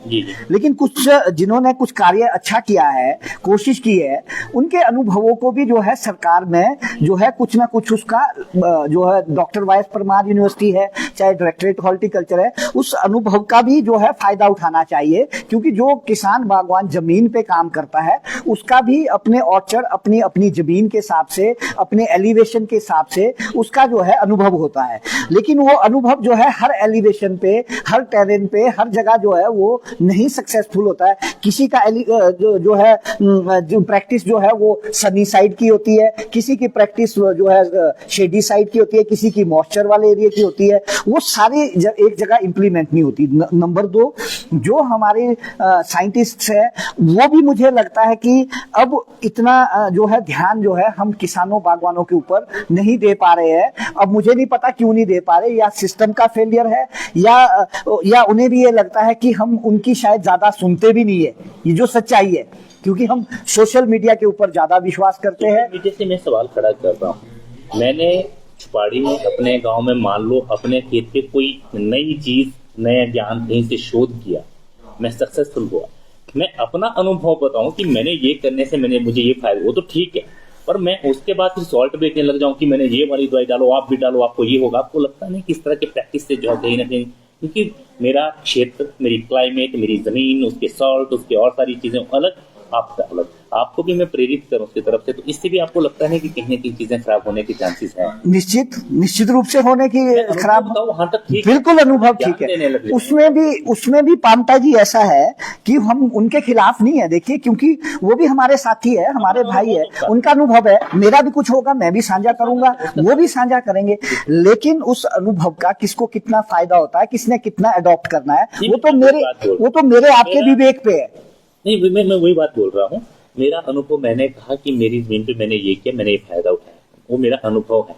लेकिन कुछ जिन्होंने कुछ कार्य अच्छा किया है, कोशिश की है, उनके अनुभवों को भी जो है सरकार में जो है कुछ ना कुछ उसका जो है doctor Y S Parmar university है, चाहे डायरेक्टरेट हॉर्टिकल्चर है, उस अनुभव का भी जो है फायदा उठाना चाहिए। क्योंकि जो किसान बागवान जमीन पे काम करता है, उसका भी अपने ऑर्चर्ड, अपनी अपनी जमीन के हिसाब से, अपने एलिवेशन के हिसाब से उसका जो है अनुभव होता है। लेकिन वो अनुभव जो है हर एलिवेशन पे, हर टेरेन पे, हर जगह जो है वो नहीं सक्सेसफुल होता है। किसी का जो है जो प्रैक्टिस जो है वो सनी साइड की होती है, किसी की प्रैक्टिस जो है शेडी साइड की होती है, किसी की मॉइस्चर वाले एरिया की होती है। वो सारी एक जगह इंप्लीमेंट नहीं होती। नंबर 2, जो हमारे साइंटिस्ट है, वो भी मुझे लगता है कि अब इतना जो है ध्यान जो है हम किसानों बागवानों के ऊपर नहीं दे पा रहे हैं। अब मुझे नहीं पता क्यों नहीं दे पा रहे, या सिस्टम का फेलियर है, या उन्हें भी ये लगता है कि हम उनकी शायद ज्यादा सुनते भी नहीं है, ये जो सच्चाई है, क्योंकि हम सोशल मीडिया के ऊपर ज्यादा विश्वास करते हैं। मीडिया से मैं सवाल खड़ा कर रहा हूँ, मैंने छुपाड़ी में अपने गांव में मान लो अपने खेत पे कोई नई चीज, नया ज्ञान कहीं से शोध किया, मैं सक्सेसफुल हुआ, मैं अपना अनुभव बताऊं कि मैंने ये करने से मुझे ये फायदा, वो तो ठीक है, पर मैं उसके बाद फिर सॉल्ट बेचने लग जाऊं कि मैंने ये वाली दवाई डालो, आप भी डालो, आपको ये होगा। आपको लगता नहीं किस तरह के प्रैक्टिस से जो है कहीं ना कहीं, क्योंकि मेरा क्षेत्र, मेरी क्लाइमेट, मेरी जमीन, उसके सॉल्ट, उसके और सारी चीजें अलग, आपका अलग, आपको भी मैं प्रेरित करूं उसकी तरफ से, तो इससे भी आपको लगता है कि कहीं ना कहीं चीजें खराब होने के चांसेस हैं? निश्चित रूप से होने की खराब, वहां तक ठीक, बिल्कुल अनुभव ठीक है। उसमें भी पामटा जी ऐसा है कि हम उनके खिलाफ नहीं है। देखिए, क्योंकि वो भी हमारे साथी है, हमारे भाई है, उनका अनुभव है, मेरा भी कुछ होगा, मैं भी साझा करूंगा, वो भी साझा करेंगे। लेकिन उस अनुभव का किसको कितना फायदा होता है, किसने कितना अडॉप्ट करना है, वो तो मेरे आपके विवेक पे है। नहीं, मैं वही बात बोल रहा हूँ। मेरा अनुभव, मैंने कहा कि मेरी जमीन पे मैंने ये किया, मैंने ये फायदा उठाया, वो मेरा अनुभव है।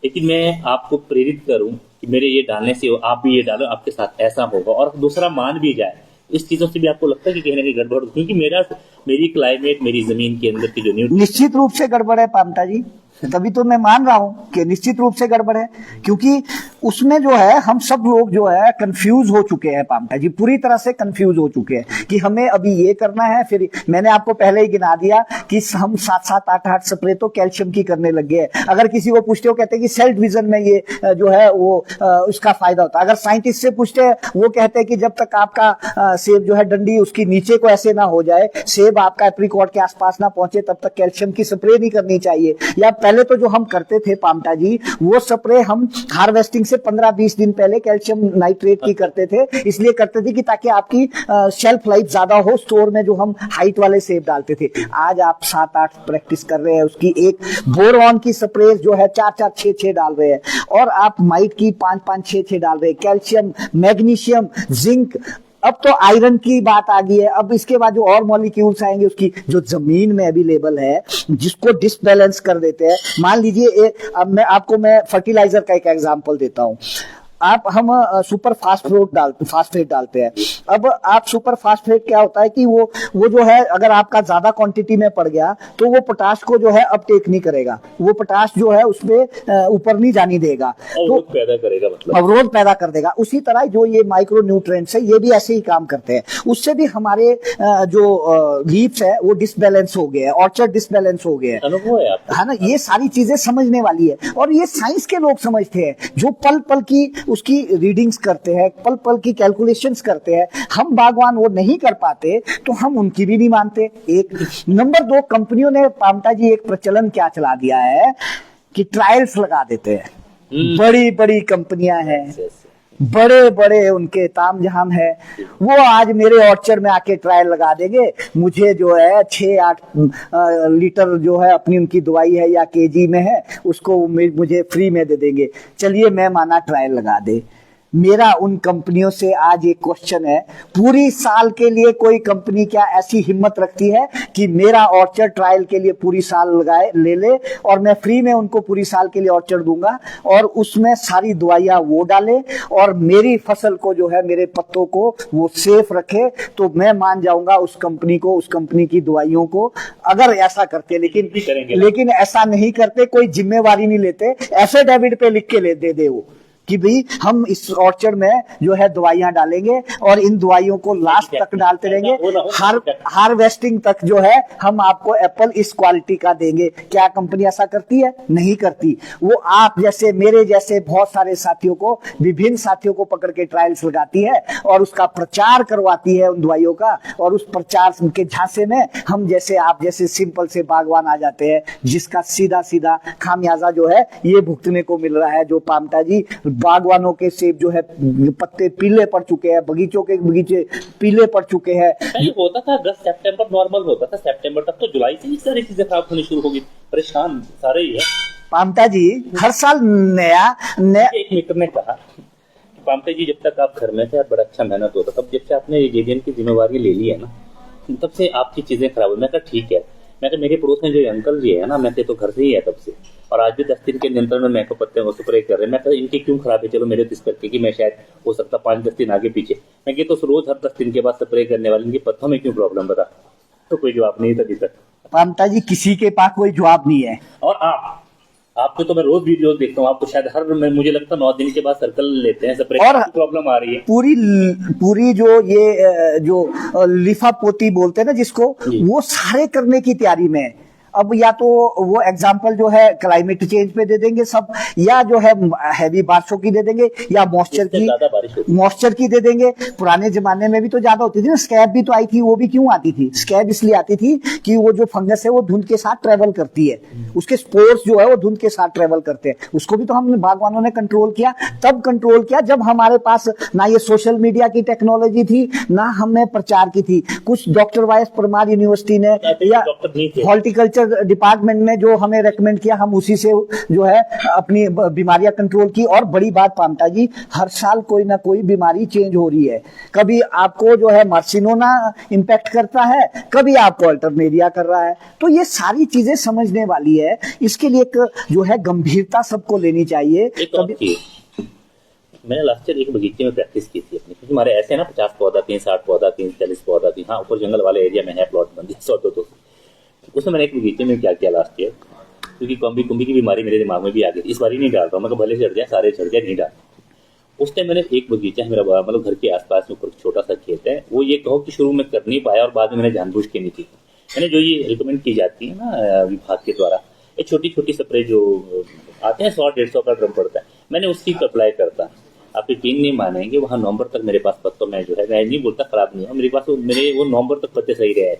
लेकिन मैं आपको प्रेरित करूं कि मेरे ये डालने से आप भी ये डालो, आपके साथ ऐसा होगा, और दूसरा मान भी जाए, इस चीजों से भी आपको लगता है कि कहीं ना कहीं गड़बड़, क्योंकि मेरी क्लाइमेट, मेरी जमीन के अंदर की जो न्यूट्रिएंट, निश्चित रूप से गड़बड़ है पामटा जी, तभी तो मैं मान रहा हूं कि निश्चित रूप से गड़बड़ है, क्योंकि उसमें जो है हम सब लोग जो है कंफ्यूज हो चुके हैं पामटा जी, पूरी तरह से कंफ्यूज हो चुके हैं कि हमें अभी ये करना है, फिर मैंने आपको पहले ही गिना दिया कि हम 7-7 8-8 स्प्रे तो कैल्शियम की करने लग गए हैं। अगर किसी को पूछते हो कहते हैं कि सेल डिवीजन में ये जो है वो उसका फायदा होता है। अगर साइंटिस्ट से पूछते हैं वो कहते हैं कि जब तक आपका सेब जो है डंडी उसकी नीचे को ऐसे ना हो जाए, सेब आपका एप्रिकॉट के आसपास ना पहुंचे, तब तक कैल्शियम की स्प्रे नहीं करनी चाहिए। या पहले तो जो हम करते थे पामटा जी, वो स्प्रे हम हार्वेस्टिंग से 15-20 दिन पहले कैल्शियम नाइट्रेट की करते थे, इसलिए करते थे कि ताकि आपकी शेल्फ लाइफ ज्यादा हो स्टोर में, जो हम हाइट वाले सेब डालते थे। आज आप 7-8 प्रैक्टिस कर रहे हैं उसकी, एक बोरॉन की स्प्रे जो है 4-4 6-6 डाल रहे हैं, और आप माइट की 5-5 6-6 डाल रहे हैं, कैल्शियम, मैग्नीशियम, जिंक, अब तो आयरन की बात आ गई है। अब इसके बाद जो और मॉलिक्यूल्स आएंगे उसकी जो जमीन में अवेलेबल है, जिसको डिसबैलेंस कर देते हैं। मान लीजिए अब मैं फर्टिलाइजर का एक एग्जांपल देता हूं। हम सुपर फास्फेट डालते हैं। अब आप सुपर फास्फेट क्या होता है कि वो जो है अगर आपका ज्यादा क्वांटिटी में पड़ गया तो वो पोटाश को जो है अपटेक नहीं करेगा, वो पोटाश जो है उसमें ऊपर नहीं जाने देगा, तो पैदा करेगा, मतलब अवरोध पैदा कर देगा। उसी तरह जो ये माइक्रो न्यूट्रिएंट्स है ये भी ऐसे ही काम करते हैं, उससे भी हमारे जो लीव्स है वो डिसबैलेंस हो गए हैं, ऑर्चर्ड डिसबैलेंस हो गए हैं। अनुभव है आपको, है ना? ये सारी चीजें समझने वाली है, और ये साइंस के लोग समझते हैं जो पल पल की उसकी रीडिंग्स करते हैं, पल पल की कैलकुलेशंस करते हैं। हम बागवान वो नहीं कर पाते तो हम उनकी भी नहीं मानते। एक नंबर 2, कंपनियों ने पामटा जी एक प्रचलन क्या चला दिया है कि ट्रायल्स लगा देते हैं। बड़ी बड़ी कंपनियां हैं, बड़े बड़े उनके तामझाम है, वो आज मेरे ऑर्चर्ड में आके ट्रायल लगा देंगे, मुझे जो है 6-8 लीटर जो है अपनी उनकी दवाई है या केजी में है उसको मुझे फ्री में दे देंगे। चलिए मैं माना ट्रायल लगा दे। मेरा उन कंपनियों से आज एक क्वेश्चन है, पूरी साल के लिए कोई कंपनी क्या ऐसी हिम्मत रखती है कि मेरा ऑर्चर्ड ट्रायल के लिए पूरी साल ले ले और मैं फ्री में उनको पूरी साल के लिए ऑर्चर्ड दूंगा और उसमें सारी दवाइयां वो डाले और मेरी फसल को जो है, मेरे पत्तों को वो सेफ रखे, तो मैं मान जाऊंगा उस कंपनी को, उस कंपनी की दवाइयों को, अगर ऐसा करते। लेकिन ऐसा नहीं करते, कोई जिम्मेवारी नहीं लेते, एफिडेविट पे लिख के दे वो कि भाई हम इस ऑर्चर्ड में जो है दवाइयां डालेंगे और इन दवाइयों को लास्ट तक डालते रहेंगे, हार्वेस्टिंग तक जो है हम आपको एप्पल इस क्वालिटी का देंगे। क्या कंपनी ऐसा करती है? नहीं करती। वो आप जैसे, मेरे जैसे बहुत सारे साथियों को, विभिन्न साथियों को पकड़ के ट्रायल्स लगाती है और उसका प्रचार करवाती है उन दवाइयों का, और उस प्रचार के झांसे में हम जैसे, आप जैसे सिंपल से बागवान आ जाते हैं, जिसका सीधा सीधा खामियाजा जो है ये भुगतने को मिल रहा है। जो पामटा जी, बागवानों के सेब जो है पत्ते पीले पड़ चुके हैं, बगीचे पीले पड़ चुके हैं। होता था अगस्त सितंबर नॉर्मल होता था, सितंबर तक तो जुलाई से इस सारी चीजें खराब होनी शुरू हो गई, परेशान सारे ही है। पामटा जी हर साल नया एक मित्र ने कहा, पामटा जी जब तक आप घर में थे आप बड़ा अच्छा मेहनत होता, तब जब से आपने ये की जिम्मेवारी ले ली है ना, तब से आपकी चीजें खराब हुई। मैं कहा ठीक है, मैं तो मेरे पड़ोस में जो अंकल जी है ना, मैं तो घर से ही है तब से, और आज भी 10 दिन के नियंत्रण में मैं को पत्ते वो स्प्रे कर रहे हैं। मैं तो इनके क्यों खराब है, चलो मेरे तो इस करके कि मैं शायद हो सकता 5-10 दिन आगे पीछे, मैं कि तो रोज हर 10 दिन के बाद स्प्रे करने वाले, इनके पत्तों में क्यों प्रॉब्लम बता, तो कोई जवाब नहीं था अभी तक। पामटा जी किसी के पास कोई जवाब नहीं है। और आपको तो मैं रोज वीडियो देखता हूँ, आपको शायद मुझे लगता है 9 दिन के बाद सर्कल लेते हैं, स्प्रे की प्रॉब्लम आ रही है। पूरी जो ये जो लिफापोती बोलते हैं ना जिसको, वो सारे करने की तैयारी में है। अब या तो वो एग्जाम्पल जो है क्लाइमेट चेंज पे दे देंगे सब, या जो है हैवी बारिशों की दे देंगे, या मॉइस्चर की दे देंगे। पुराने जमाने में भी तो ज्यादा होती थी ना, स्कैब भी तो आई थी। वो भी क्यों आती थी? स्कैब इसलिए आती थी कि वो जो फंगस है वो धुंध के साथ ट्रेवल करती है, उसके स्पोर्स जो है वो धुंध के साथ ट्रेवल करते हैं। उसको भी तो हमने बागवानों ने कंट्रोल किया, तब कंट्रोल किया जब हमारे पास ना ये सोशल मीडिया की टेक्नोलॉजी थी, ना हमें प्रचार की थी। कुछ doctor Y S Parmar university ने या हॉर्टिकल्चर एग्रीकल्चर डिपार्टमेंट ने जो हमें रेकमेंड किया, हम उसी से जो है अपनी बीमारियां कंट्रोल की। और बड़ी बात पामटा जी, हर साल कोई ना कोई बीमारी चेंज हो रही है। कभी आपको जो है मार्सिनोना इम्पैक्ट करता है, कभी आपको अल्टरनेरिया कर रहा है। तो ये सारी चीजें समझने वाली है, इसके लिए एक जो है गंभीरता सबको लेनी चाहिए। कभी मैंने लास्ट ईयर एक बगीचे में प्रैक्टिस की थी अपनी, क्योंकि हमारे ऐसे ना 50 पौधा थी, 60 पौधा थी, 40 पौधा थी। हाँ, ऊपर जंगल वाले एरिया में है प्लॉट बंदी 100-200। उसमें मैंने एक बगीचे में क्या किया लास्ट ईयर, क्योंकि कुंभी की बीमारी मेरे दिमाग में भी आ गई, इस बार ही नहीं डाल रहा हूँ मैं, भले चढ़ जाए, सारे चढ़ जाए, नहीं डाल। उस टाइम मैंने एक बगीचा है मेरा, मतलब घर के आसपास में ऊपर छोटा सा खेत है, वो ये कहो कि शुरू में कर नहीं पाया और बाद में मैंने जानबूझ के नहीं की। मैंने जो ये रिकमेंड की जाती है ना विभाग के द्वारा, ये छोटी छोटी स्प्रे जो आते हैं 100-150 का ड्रम पड़ता है, मैंने उसकी अप्लाई करता। आप यकीन नहीं मानेंगे, वहाँ नवंबर तक मेरे पास पत्तों में जो है, मैं नहीं बोलता खराब नहीं है, मेरे पास मेरे वो नवंबर तक पत्ते सही रहे हैं।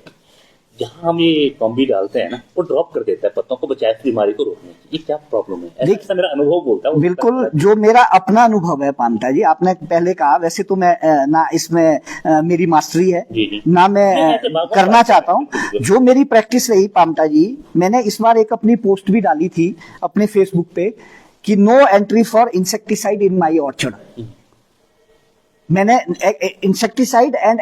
जहाँ हम ये कॉम्बी डालते हैं ना, वो ड्रॉप कर देता है पत्तों को, बचाए बीमारी को रोकने की। ये क्या प्रॉब्लम है? ऐसा मेरा अनुभव बोलता है। बिल्कुल, जो मेरा अपना अनुभव है पामटा जी, आपने पहले कहा, वैसे तो मैं ना इसमें मेरी मास्टरी है, ना मैं करना चाहता हूँ। जो मेरी प्रैक्टिस रही पामटा जी, मैंने इस बार एक अपनी पोस्ट भी डाली थी अपने फेसबुक पे कि no entry for insecticide in my orchard. मैंने इंसेक्टिसाइड एंड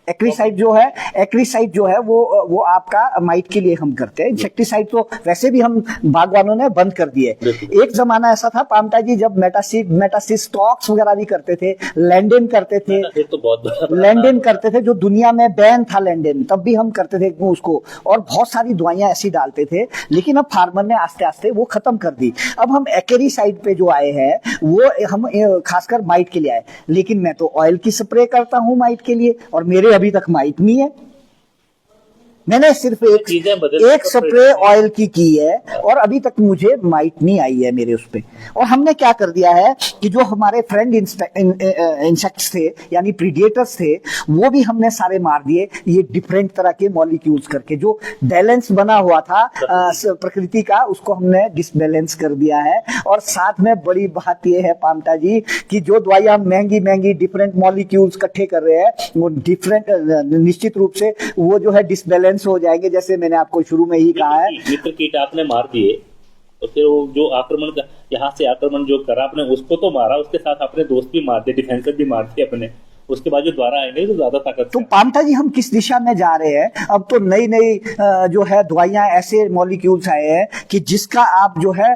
एक्रीसाइड जो है वो आपका माइट के लिए हम करते हैं। इंसेक्टिसाइड तो वैसे भी हम बागवानों ने बंद कर दिए। एक जमाना ऐसा था पामटा जी, जब मेटासिस स्टॉक्स वगैरह भी करते थे, लैंडेन करते थे, लैंडेन करते थे, जो दुनिया में बैन था लैंडेन, तब भी हम करते थे उसको, और बहुत सारी दवाइयां ऐसी डालते थे। लेकिन अब फार्मर ने आस्ते आस्ते वो खत्म कर दी। अब हम एक्रीसाइड पे जो आए हैं वो हम खासकर माइट के लिए आए। लेकिन मैं तो ऑयल की स्प्रे करता हूं माइट के लिए, और मेरे अभी तक माइट नहीं है। मैंने सिर्फ एक स्प्रे ऑयल की है, और अभी तक मुझे माइट नहीं आई है मेरे उस पे। और हमने क्या कर दिया है कि जो हमारे फ्रेंड इंसेक्ट्स थे, यानी प्रीडेटर्स थे, वो भी हमने सारे मार दिए, ये डिफरेंट तरह के मॉलिक्यूल्स करके। जो बैलेंस बना हुआ था प्रकृति का, उसको हमने डिसबैलेंस कर दिया है। और साथ में बड़ी बात ये है पामटा जी कि जो दवाइयां महंगी डिफरेंट मॉलिक्यूल्स इकट्ठे कर रहे हैं, वो डिफरेंट निश्चित रूप से वो जो है डिसबैलेंस हो जाएंगे। जैसे मैंने आपको शुरू में ही कहा है, मित्र कीट आपने मार दिए, और फिर वो जो आक्रमण का यहाँ से आक्रमण जो करा आपने, उसको तो मारा, उसके साथ अपने दोस्त भी मार दिए, डिफेंसर भी मार दिए अपने। उसके बाद जो द्वारा आएंगे तो ज्यादा ताकत। तो पामटा जी, हम किस दिशा में जा रहे हैं? अब तो नई जो है दवाइयां, ऐसे मॉलिक्यूल्स आए हैं कि जिसका आप जो है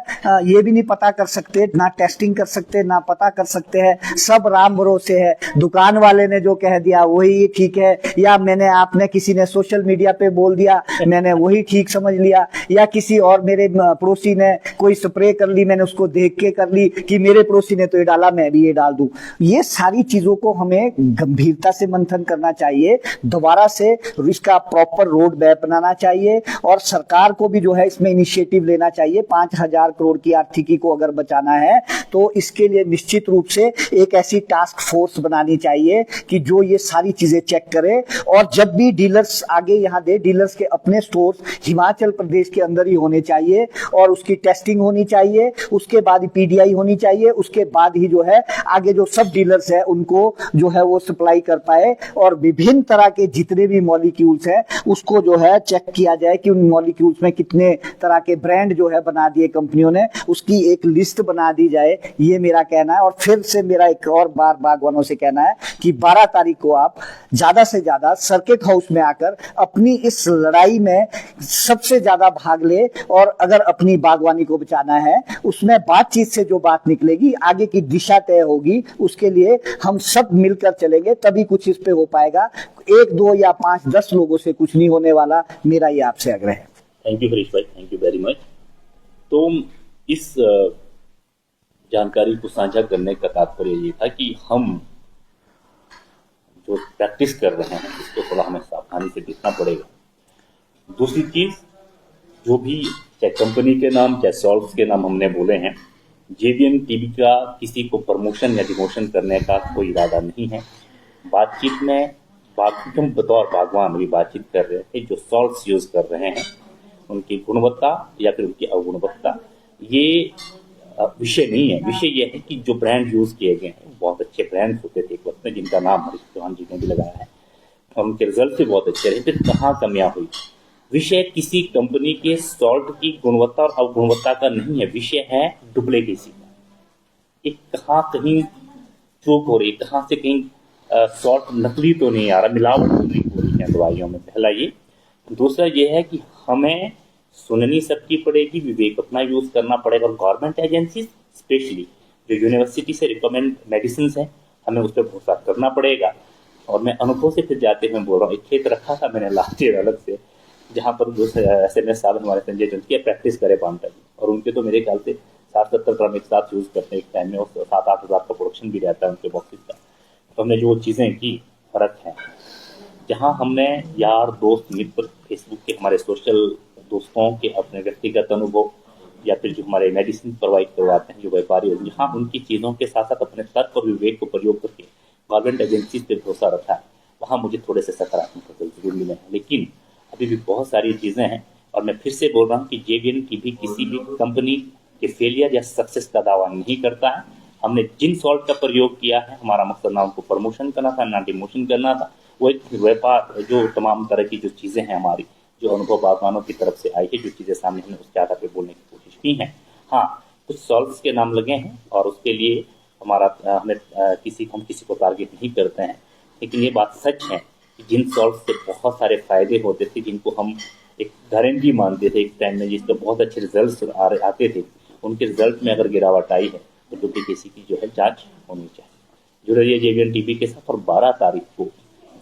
ये भी नहीं पता कर सकते, ना टेस्टिंग कर सकते, ना पता कर सकते हैं। सब राम भरोसे है, दुकान वाले ने जो कह दिया वही ठीक है, या आपने किसी ने सोशल मीडिया पे बोल दिया, मैंने वही ठीक समझ लिया, या किसी और मेरे पड़ोसी ने कोई स्प्रे कर ली, मैंने उसको देख के कर ली कि मेरे पड़ोसी ने तो ये डाला, मैं भी ये डाल दूं। ये सारी चीजों को हमें गंभीरता से मंथन करना चाहिए, दोबारा से इसका प्रॉपर रोड मैप बनाना चाहिए, और सरकार को भी जो है इसमें इनिशिएटिव लेना चाहिए। 5,000 करोड़ की आर्थिकी को अगर बचाना है तो इसके लिए निश्चित रूप से एक ऐसी टास्क फोर्स बनानी चाहिए कि जो ये सारी चीजें चेक करे। और जब भी डीलर्स आगे यहाँ दे, डीलर्स के अपने स्टोर्स हिमाचल प्रदेश के अंदर ही होने चाहिए, और उसकी टेस्टिंग होनी चाहिए, उसके बाद पीडीआई होनी चाहिए, उसके बाद ही जो है आगे जो सब डीलर्स है उनको जो है वो सप्लाई कर पाए, और विभिन्न तरह के जितने भी मॉलिक्यूल्स हैं उसको जो है चेक किया जाए कि उन मॉलिक्यूल्स में कितने तरह के ब्रांड जो है बना दिए कंपनियों ने, उसकी एक लिस्ट बना दी जाए। ये मेरा कहना है। और फिर से मेरा एक और बार बागवानों से कहना है कि 12 तारीख को आप ज्यादा से ज्यादा सर्किट हाउस में आकर अपनी इस लड़ाई में सबसे ज्यादा भाग ले, और अगर अपनी बागवानी को बचाना है, उसमें बातचीत से जो बात निकलेगी, आगे की दिशा तय होगी, उसके लिए हम सब मिलकर चलेंगे, तभी कुछ इस पे हो पाएगा। 1, 2 या 5, 10 लोगों से कुछ नहीं होने वाला, मेरा ये आपसे आग्रह है। थैंक यू हरीश भाई, थैंक यू वेरी मच। तो इस जानकारी को साझा करने का तात्पर्य ये था कि हम जो प्रैक्टिस कर रहे हैं इसको थोड़ा हमें सावधानी से देखना पड़ेगा। दूसरी चीज, जो भी चाहे कंपनी के नाम चाहे सॉल्व्स के नाम हमने बोले हैं, जेवीएम टीवी का किसी को प्रमोशन या डिमोशन करने का कोई इरादा नहीं है। बातचीत में हम बतौर बागवान भी बातचीत कर रहे थे, जो सॉल्ट्स यूज कर रहे हैं उनकी गुणवत्ता या फिर उनकी अगुणवत्ता, ये विषय नहीं है। विषय ये है कि जो ब्रांड यूज किए गए हैं बहुत अच्छे ब्रांड्स होते थे एक वक्त में, जिनका नाम हरीश चौहान जी ने भी लगाया है, और उनके रिजल्ट भी बहुत अच्छे रहे। फिर कहाँ कमियां हुई, विषय किसी कंपनी के सॉल्ट की गुणवत्ता और अगुणवत्ता का नहीं है, विषय है डुप्लीकेसी का। एक कहाँ कहीं चूक हो रही, कहाँ से कहीं सॉल्ट नकली तो नहीं आ रहा, मिलावट तो नहीं हो रही है दवाइयों में, पहला ये। दूसरा ये है कि हमें सुननी सबकी पड़ेगी, विवेक अपना यूज करना पड़ेगा, और गवर्नमेंट एजेंसी स्पेशली जो यूनिवर्सिटी से रिकमेंड मेडिसिन है, हमें उस पर भरोसा करना पड़ेगा। और मैं अनुभव से फिर जाते हुए बोल रहा हूँ, एक खेत रखा था मैंने लास्ट ईयर अलग से, जहाँ पर जो SMS साहब हमारे संजय जंती प्रैक्टिस करे पामटा जी, और उनके तो मेरे ख्याल से 60-70 ड्रम एक साथ यूज करते हैं एक टाइम में, और 7-8 हज़ार का प्रोडक्शन भी रहता है उनके बॉक्सेस का। तो हमने जो चीज़ें की, फर्क है। जहाँ हमने यार दोस्त मित्र फेसबुक के हमारे सोशल दोस्तों के अपने व्यक्तिगत अनुभव, या फिर जो हमारे मेडिसिन प्रोवाइड करवाते हैं जो व्यापारी हैं, यहाँ उनकी चीज़ों के साथ साथ अपने तर्क और विवेक को प्रयोग करके गवर्नमेंट एजेंसी पे भरोसा रखा है, वहाँ मुझे थोड़े से सकारात्मक रिजल्ट जरूर मिले हैं। लेकिन अभी भी बहुत सारी चीज़ें हैं, और मैं फिर से बोल रहा हूँ कि JVN भी किसी भी कंपनी के फेलियर या सक्सेस का दावा नहीं करता है। हमने जिन सॉल्ट का प्रयोग किया है, हमारा मकसद ना उनको प्रमोशन करना था, ना डिमोशन करना था। वो एक व्यापार, जो तमाम तरह की जो चीज़ें हैं हमारी, जो अनुभव बागवानों की तरफ से आई है, जो चीज़ें सामने हमने उसके आधार पर बोलने की कोशिश की है। हाँ, कुछ सॉल्ट्स के नाम लगे हैं, और उसके लिए हमारा हमें हम किसी को टारगेट नहीं करते हैं। लेकिन ये बात सच है कि जिन सॉल्ट से बहुत सारे फायदे होते थे, जिनको हम एक गारंटी मानते थे एक टाइम में, जिसके बहुत अच्छे रिजल्ट आते थे, उनके रिजल्ट में अगर गिरावट आई है तो डुप्लीकेसी की जो है जांच होनी चाहिए। जुड़ रही है JVN TV के साथ, और 12 तारीख को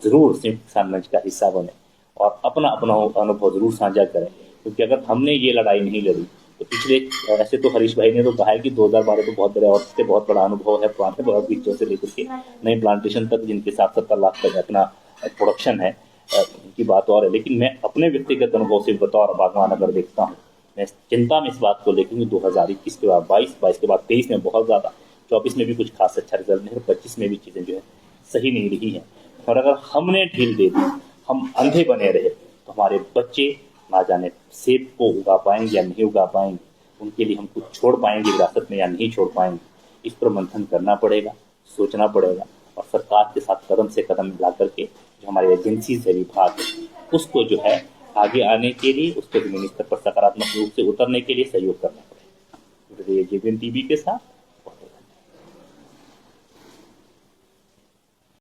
जरूर संयुक्त किसान मंच का हिस्सा बने और अपना अपना अनुभव जरूर साझा करें। क्योंकि अगर हमने ये लड़ाई नहीं लड़ी तो पिछले, ऐसे तो हरीश भाई ने तो कहा है कि 2012 तो बहुत बड़ा, और इससे बहुत बड़ा अनुभव है पुराने बीजों से लेकर के नई प्लांटेशन तक, जिनके 60-70 लाख तक अपना प्रोडक्शन है, की बात और है। लेकिन मैं अपने व्यक्तिगत अनुभव से बतौर बागवान अगर देखता हूँ, मैं चिंता में इस बात को लेकर 2021 के बाद 22 के बाद 23 में बहुत ज़्यादा, 24 में भी कुछ खास अच्छा रिजल्ट नहीं, 25 में भी चीज़ें जो है सही नहीं रही हैं। और अगर हमने ढील दे दी, हम अंधे बने रहे, तो हमारे बच्चे ना जाने सेब को उगा पाएंगे या नहीं उगा पाएंगे, उनके लिए हम कुछ छोड़ पाएंगे विरासत में या नहीं छोड़ पाएंगे। इस पर मंथन करना पड़ेगा, सोचना पड़ेगा, और सरकार के साथ कदम से कदम मिला करके जो हमारे एजेंसी से विभाग है, उसको जो है आगे आने के लिए, उसको जमीनी स्तर पर सकारात्मक रूप से उतरने के लिए सहयोग करना पड़ेगा। JVN TV के साथ